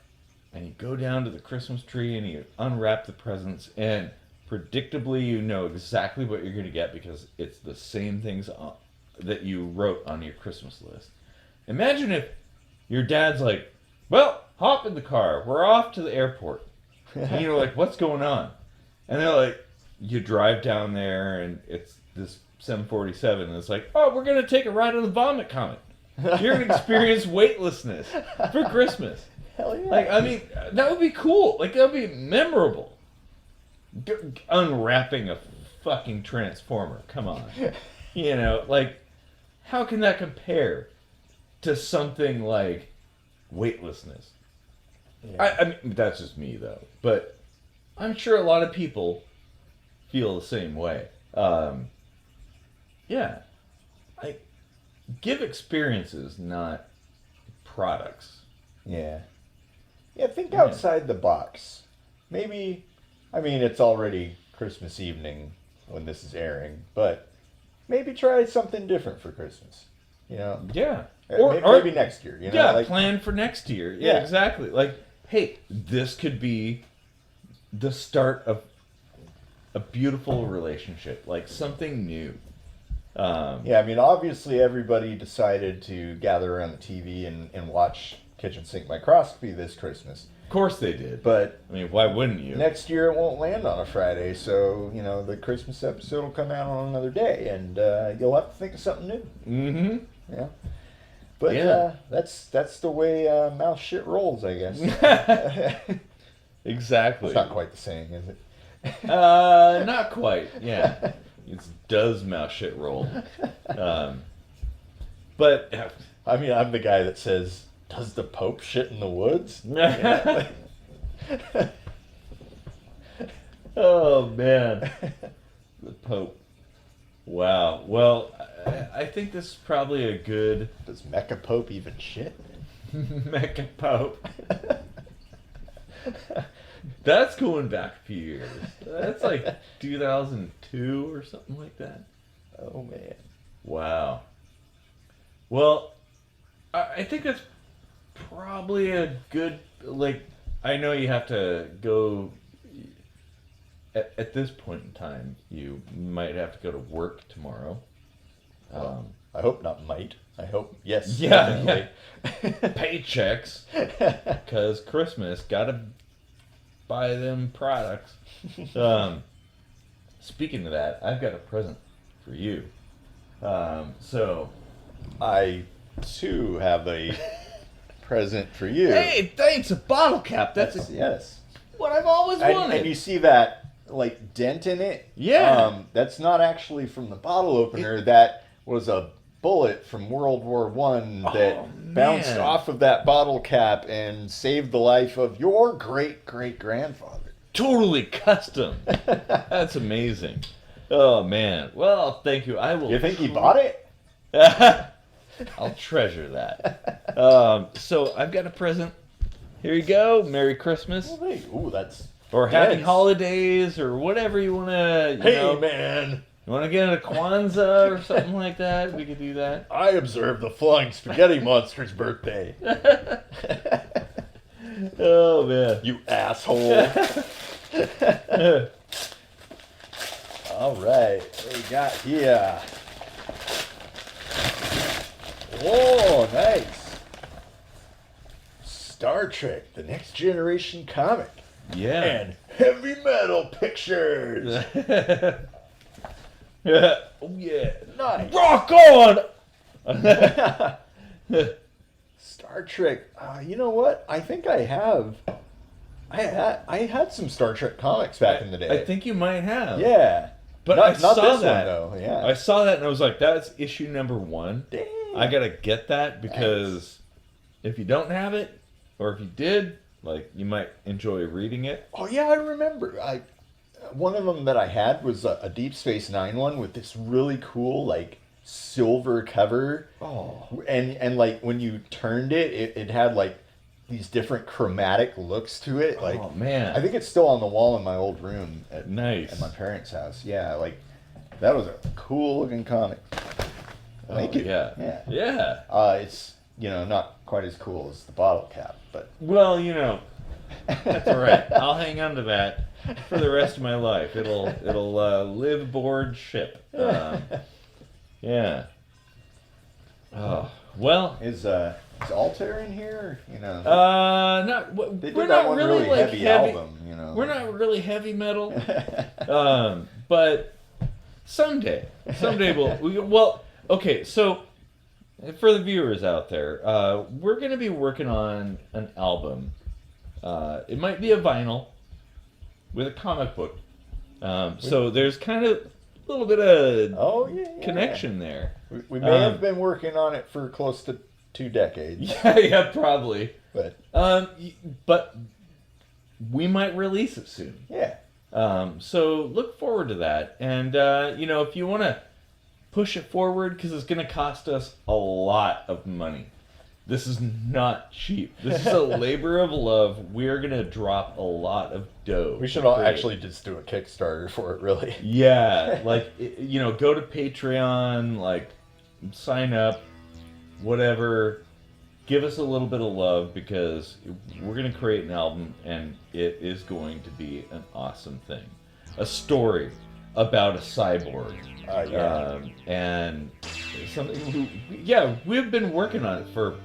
and you go down to the Christmas tree and you unwrap the presents and predictably you know exactly what you're going to get because it's the same things that you wrote on your Christmas list. Imagine if your dad's like, well, hop in the car, we're off to the airport. And you're like, what's going on? And they're like, you drive down there and it's this 747 and it's like, oh, we're going to take a ride on the Vomit Comet. You're going to experience weightlessness for Christmas. Hell yeah. Like, I mean, that would be cool. Like, that would be memorable. Unwrapping a fucking transformer. Come on. You know, like, how can that compare to something like weightlessness? Yeah. I mean, that's just me, though. But I'm sure a lot of people feel the same way. Yeah. Give experiences, not products. Yeah. Yeah, think outside the box. Maybe, I mean, it's already Christmas evening when this is airing, but maybe try something different for Christmas. You know? Yeah. Or maybe next year. You know? Yeah, like, plan for next year. Yeah, exactly. Like, hey, this could be the start of a beautiful relationship, like something new. Yeah, I mean, obviously everybody decided to gather around the TV and watch Kitchen Sink Microscopy this Christmas. Of course they did. But I mean, why wouldn't you? next year it won't land on a Friday, so, you know, the Christmas episode will come out on another day, and you'll have to think of something new. Mm-hmm. Yeah. But Yeah. that's the way mouse shit rolls, I guess. Exactly. It's not quite the saying, is it? Not quite. Yeah. It's does mouse shit roll. But I mean, I'm the guy that says, does the Pope shit in the woods? Oh, man. The Pope. Wow. Well, I think this is probably a good Does Mecha Pope even shit? Mecha Pope. That's going back a few years. That's like 2002 or something like that. Oh, man. Wow. Well, I think that's probably a good, like, I know you have to go, at this point in time, you might have to go to work tomorrow. I hope not might. I hope, yes. Yeah. Paychecks. Because Christmas, gotta buy them products. Speaking of that, I've got a present for you. So... I, too, have a present for you. Hey, thanks, a bottle cap. That's yes. what I've always wanted. And you see that, like, dent in it? Yeah. That's not actually from the bottle opener. That was a bullet from World War I that bounced off of that bottle cap and saved the life of your great-great-grandfather. Totally custom. That's amazing. Oh, man. Well, thank you. I will... You think he bought it? I'll treasure that. So I've got a present. Here you go. Merry Christmas. Well, hey, ooh, that's... Or Happy dense. Holidays, or whatever you want to, Hey, man. You want to get a Kwanzaa or something like that? We could do that. I observed the flying spaghetti monster's birthday. Oh, man. You asshole. All right, what we got here? Oh, nice. Star Trek, The Next Generation comic. Yeah. And heavy metal pictures. Yeah. Oh, yeah. Nice. Rock on! Star Trek. You know what? I think I have. I had some Star Trek comics back in the day. I think you might have. Yeah. But not I saw this that. one, though. Yeah. I saw that and I was like, that's issue number 1. Dang. I gotta get that because if you don't have it, or if you did, like, you might enjoy reading it. Oh yeah, I remember. One of them that I had was a Deep Space Nine one with this really cool, like, silver cover. Oh. And like when you turned it, it had like these different chromatic looks to it. Like, oh man. I think it's still on the wall in my old room at Nice. my parents' house. Yeah, like that was a cool looking comic. Thank you. Yeah. Yeah. Yeah. not quite as cool as the bottle cap, but Well, that's all right. I'll hang on to that for the rest of my life. It'll live aboard ship. Yeah. Oh well. is Altair in here? Not. They did We're that not one really like heavy album. We're not really heavy metal. But someday well. Okay, so for the viewers out there, we're gonna be working on an album. It might be a vinyl with a comic book. So there's kind of a little bit of connection there. We may have been working on it for close to 2 decades. Yeah, probably. But we might release it soon. yeah. So look forward to that. And if you want to push it forward, because it's going to cost us a lot of money. This is not cheap. This is a labor of love. We're going to drop a lot of dough. We should all actually just do a Kickstarter for it, really. Yeah, go to Patreon, sign up, whatever. Give us a little bit of love, because we're going to create an album, and it is going to be an awesome thing. A story about a cyborg. And something we've been working on it for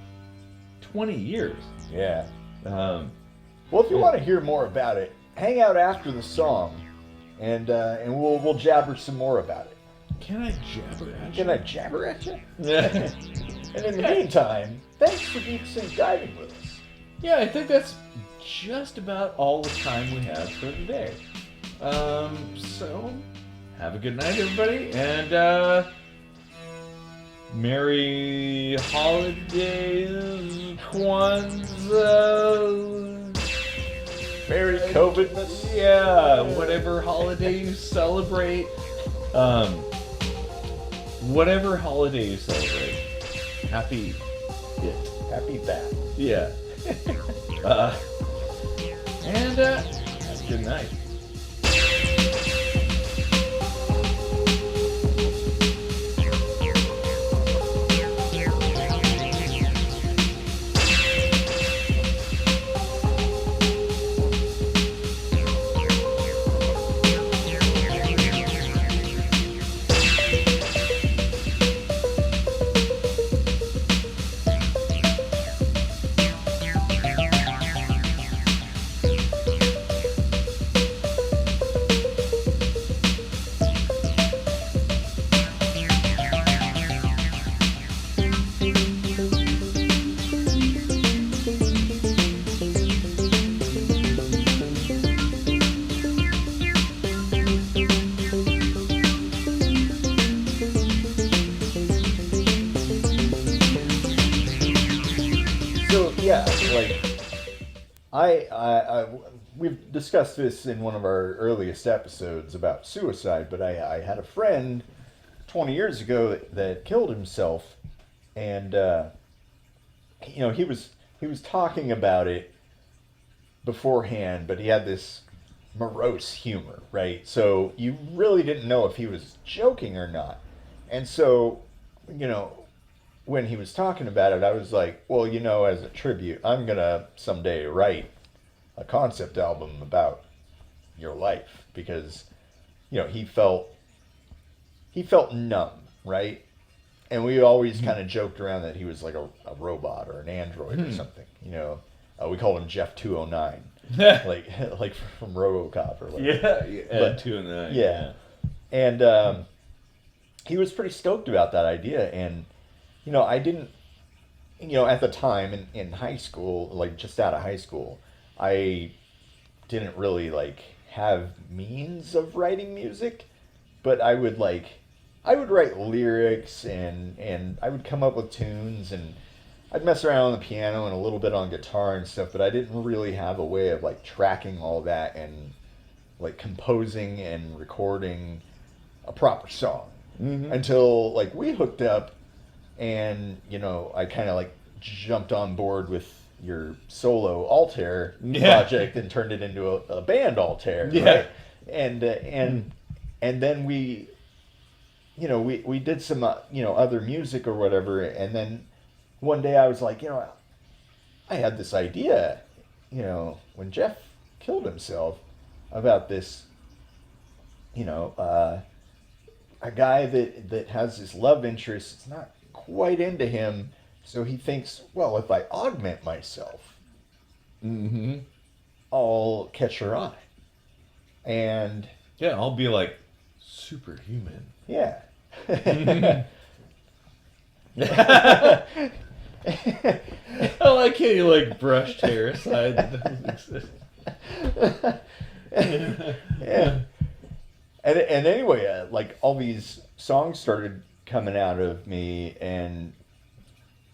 20 years. Yeah. Well, if you want to hear more about it, hang out after the song, and we'll jabber some more about it. Can I jabber at you? Can I jabber at you? Yeah. And in the meantime, thanks for deep sync diving with us. Yeah, I think that's just about all the time we have for today. So have a good night, everybody, and Merry Holidays, Kwanzaa, Merry COVIDmas. Yeah, whatever holiday you celebrate. Whatever holiday you celebrate. Happy it. Happy that. Yeah. And have a good night. We've discussed this in one of our earliest episodes about suicide, but I had a friend 20 years ago that killed himself, and he was talking about it beforehand, but he had this morose humor, right? So you really didn't know if he was joking or not. And so, when he was talking about it, I was like, well, as a tribute, I'm going to someday write a concept album about your life, because, he felt numb, right? And we always kind of joked around that he was like a robot or an android or something, we called him Jeff 209, like from RoboCop or whatever. Yeah, 209. Yeah. And he was pretty stoked about that idea, and I didn't, at the time in high school, just out of high school, I didn't really have means of writing music, but I would write lyrics, and I would come up with tunes, and I'd mess around on the piano and a little bit on guitar and stuff, but I didn't really have a way of tracking all that and composing and recording a proper song until we hooked up, and I kind of jumped on board with your solo Altair project and turned it into a band Altair, right? And then we did some other music or whatever, and then one day I was like, I had this idea, when Jeff killed himself, about this, a guy that has this love interest. It's not quite into him, so he thinks, well, if I augment myself, Mm-hmm. I'll catch her eye. And Yeah, I'll be like superhuman. yeah. I like how you like brushed hair aside that doesn't exist. Yeah. And anyway, like all these songs started coming out of me, and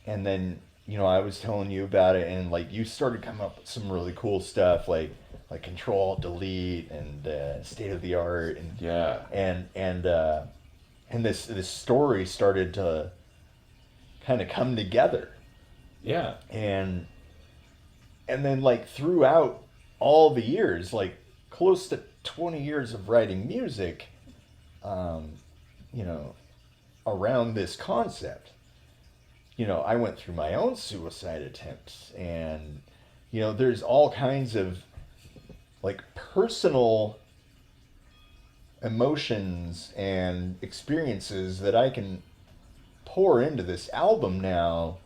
then I was telling you about it, and like you started coming up with some really cool stuff, like Control Delete and State of the Art, and Yeah. and this story started to kind of come together, Yeah. and then like throughout all the years, like close to 20 years of writing music, around this concept, I went through my own suicide attempts, and there's all kinds of like personal emotions and experiences that I can pour into this album now,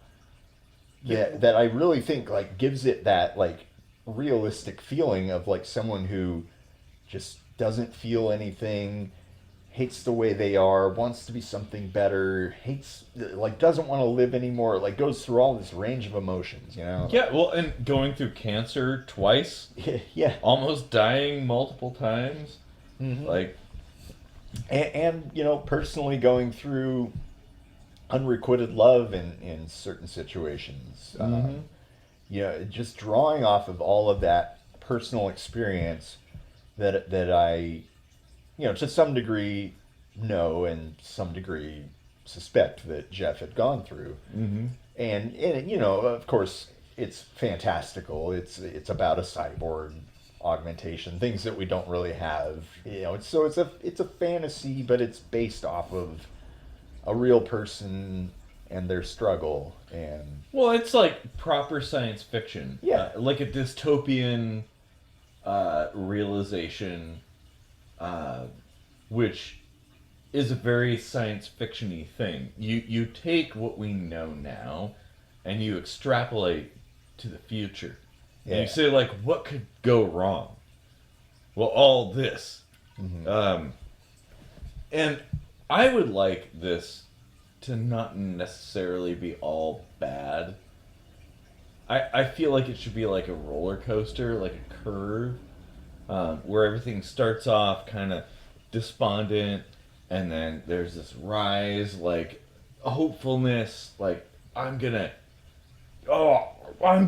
that I really think like gives it that like realistic feeling of like someone who just doesn't feel anything, hates the way they are, wants to be something better, hates, like doesn't want to live anymore, like goes through all this range of emotions, Yeah, well, and going through cancer twice, Yeah. almost dying multiple times, Mhm. like, And personally going through unrequited love in certain situations. Mhm. Just drawing off of all of that personal experience that I, to some degree know and some degree suspect that Jeff had gone through. mm-hmm. And of course, it's fantastical. It's about a cyborg augmentation, things that we don't really have. It's a fantasy, but it's based off of a real person and their struggle. And Well, it's like proper science fiction. Yeah. Like a dystopian realization, which is a very science fiction-y thing. You take what we know now and you extrapolate to the future. And Yeah. you say, like, what could go wrong? Well, all this. Mhm. And I would like this to not necessarily be all bad. I feel like it should be like a roller coaster, like a curve, where everything starts off kind of despondent, and then there's this rise, like hopefulness, like I'm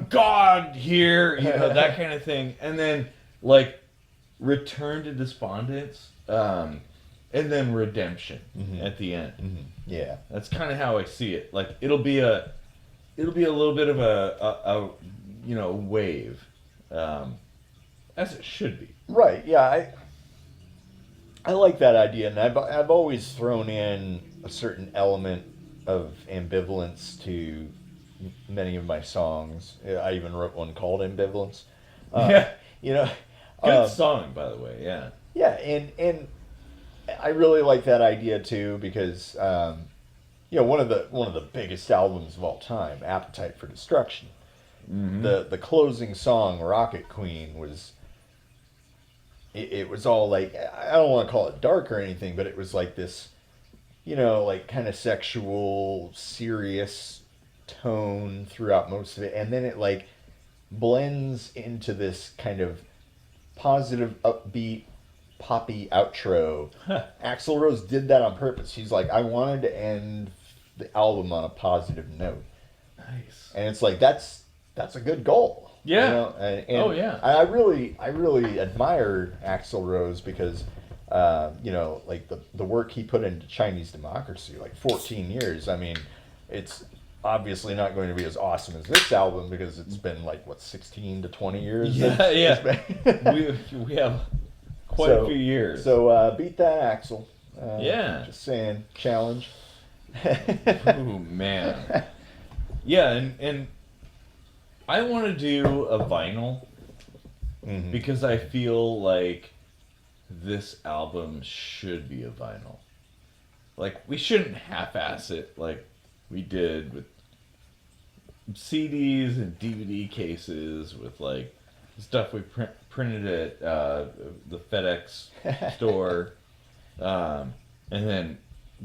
God here, that kind of thing, and then like return to despondence, and then redemption Mhm. at the end. Mhm. Yeah. That's kind of how I see it. Like it'll be a little bit of a wave, as it should be. Right. Yeah. I like that idea, and I've always thrown in a certain element of ambivalence to many of my songs. I even wrote one called Ambivalence. Yeah. Good Um, song, by the way. Yeah. Yeah, and I really like that idea too, because one of the biggest albums of all time, Appetite for Destruction. Mm-hmm. The closing song, Rocket Queen, was it was all like, I don't want to call it dark or anything, but it was like this, like kind of sexual, serious tone throughout most of it, and then it like blends into this kind of positive, upbeat, poppy outro. Axl Rose did that on purpose. He's like, I wanted to end the album on a positive note, Nice. and it's like that's a good goal. Yeah. And Oh, yeah. I really admire Axl Rose because like the work he put into Chinese Democracy, like 14 years. I mean, it's obviously not going to be as awesome as this album because it's been like 16 to 20 years. Yeah. we have quite a few years. So beat that, Axel. Yeah. Just saying, challenge. Ooh, man. Yeah, and I want to do a vinyl Mhm. because I feel like this album should be a vinyl. Like, we shouldn't half-ass it like we did with CDs and DVD cases with, like, stuff we printed at the FedEx store, and then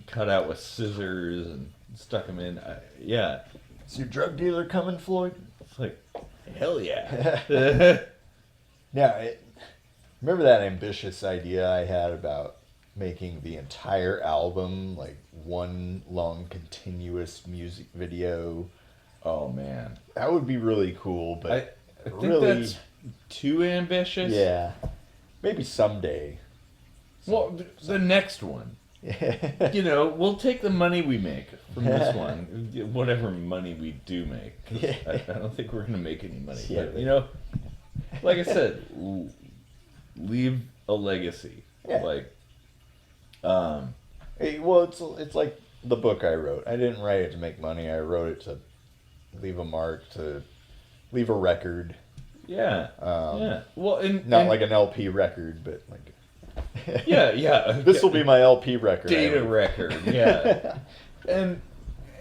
cut out with scissors and stuck them in. Yeah, Is your drug dealer coming, Floyd? it's like, hell yeah. Now, remember that ambitious idea I had about making the entire album like one long continuous music video? Oh, man. That would be really cool, but I think really, that's too ambitious. yeah, maybe someday. Well, the next one. You know, we'll take the money we make from this one, whatever money we do make. 'Cause Yeah. I don't think we're going to make any money. Yeah. But, you know, like I said, leave a legacy. Yeah. Like, Hey, well, it's like the book I wrote. I didn't write it to make money. I wrote it to leave a mark, to leave a record. yeah. Yeah. Well, Not like an LP record, but like Yeah. this will be my LP record. Data record. Yeah. And,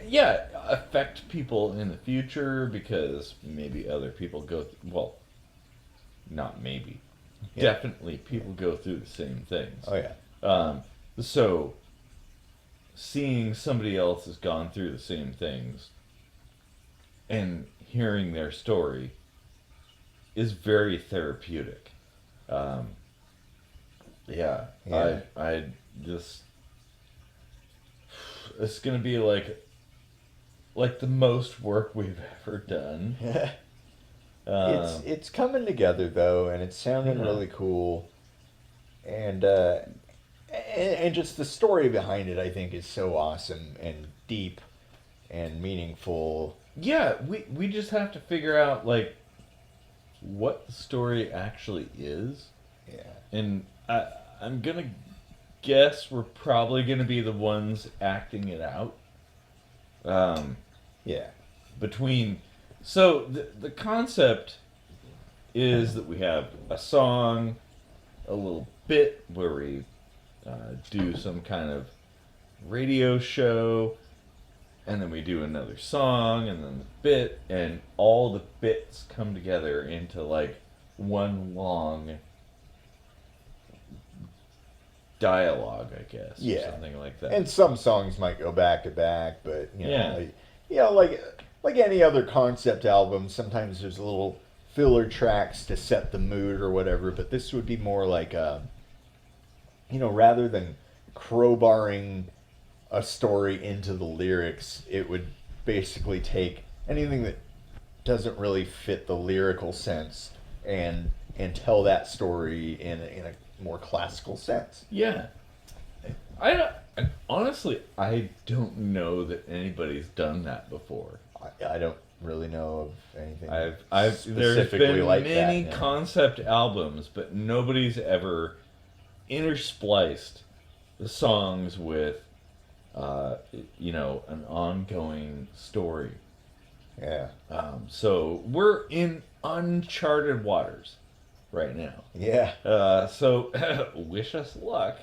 yeah, affect people in the future because maybe other people go, well, not maybe. Yeah. Definitely people go through the same things. Oh yeah. So, seeing somebody else has gone through the same things and hearing their story is very therapeutic. Yeah. I just... It's going to be like the most work we've ever done. It's coming together though, and it's sounding Yeah. really cool, and just the story behind it, I think, is so awesome and deep and meaningful. Yeah, we just have to figure out, like, what the story actually is. Yeah. And I'm going to guess we're probably going to be the ones acting it out. Yeah. So the concept is that we have a song, a little bit where we do some kind of radio show, and then we do another song, and then the bit, and all the bits come together into like one long dialogue, I guess. Yeah. Or something like that. And some songs might go back to back, but Yeah. like any other concept album, sometimes there's little filler tracks to set the mood or whatever. But this would be more like rather than crowbarring a story into the lyrics, it would basically take anything that doesn't really fit the lyrical sense and tell that story in a more classical sense. Yeah. Honestly, I don't know that anybody's done that before. I don't really know of anything There's specifically been like many that. Yeah. concept albums, but nobody's ever interspliced the songs with, an ongoing story. Yeah. So we're in uncharted waters right now. Yeah. So wish us luck.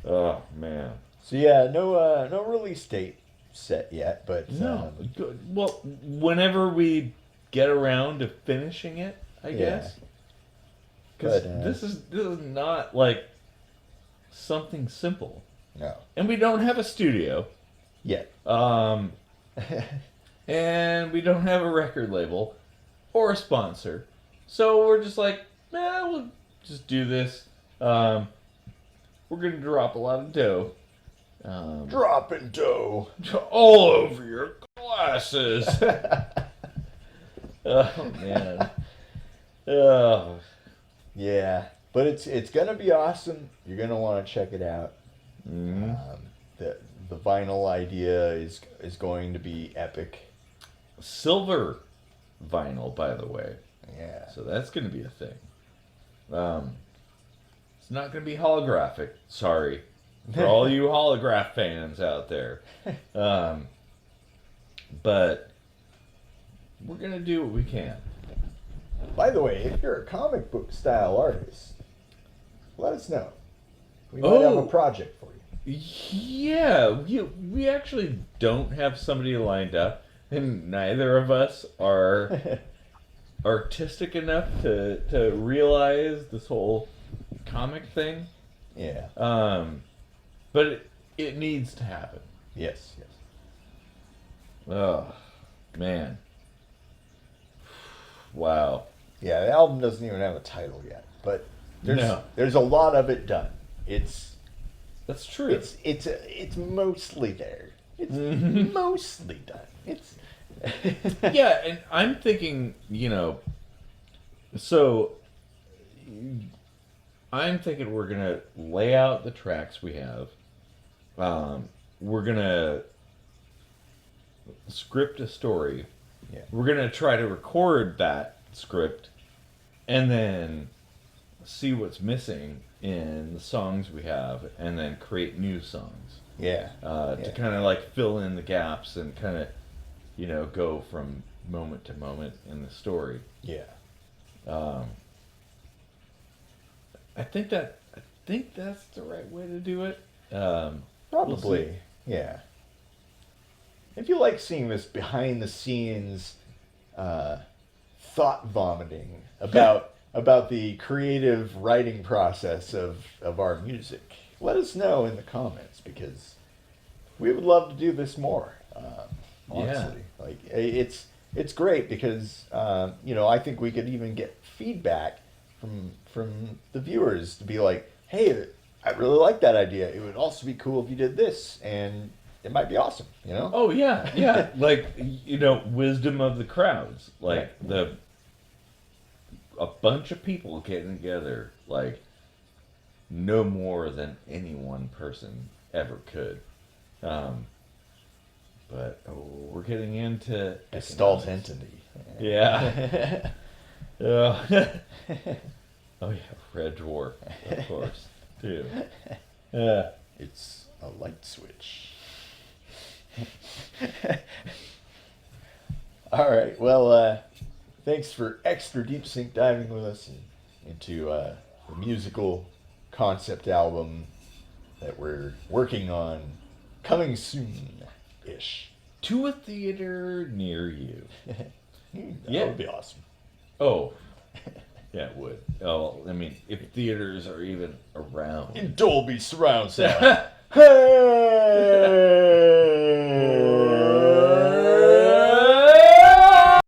Oh man. So yeah, no release date set yet, but No. Good. Well, whenever we get around to finishing it, I guess. Because But, this is not like something simple, no, and we don't have a studio, yet. and we don't have a record label or a sponsor, so we're just like, we'll just do this. We're gonna drop a lot of dough. Dropping dough. All over your glasses. Oh man. Oh. Yeah, but it's gonna be awesome. You're gonna want to check it out. Mhm. The vinyl idea is going to be epic. Silver vinyl, by the way. Yeah. So that's going to be a thing. It's not going to be holographic. Sorry for all you holograph fans out there. but we're gonna do what we can. By the way, if you're a comic book style artist, let us know. We might have a project for you. Yeah, we actually don't have somebody lined up, and neither of us are artistic enough to realize this whole comic thing. Yeah. But it needs to happen. Yes. Oh, man. Wow. Yeah, the album doesn't even have a title yet, but there's a lot of it done. That's true. It's mostly there. It's mostly done. It's yeah, and I'm thinking, so I'm thinking we're gonna lay out the tracks we have. We're gonna script a story. Yeah. We're gonna try to record that script, and then see what's missing in the songs we have, and then create new songs. To kind of like fill in the gaps and kind of, go from moment to moment in the story. Yeah. I think that's the right way to do it. Probably. We'll yeah. If you like seeing this behind the scenes thought vomiting about the creative writing process of our music, let us know in the comments, because we would love to do this more. Honestly, like it's great because I think we could even get feedback from the viewers to be like, hey, I really like that idea. It would also be cool if you did this, and it might be awesome. Oh yeah. Like wisdom of the crowds, like a bunch of people getting together, like no more than any one person ever could. But we're getting into Gestalt entity. Yeah. Oh yeah, Red Dwarf, of course, too. It's a light switch. All right. Well, thanks for extra deep sink diving with us into the musical concept album that we're working on, coming soon-ish. To a theater near you. That would be awesome. Oh, yeah, it would. Oh, I mean, if theaters are even around. In Dolby surround sound. Hey!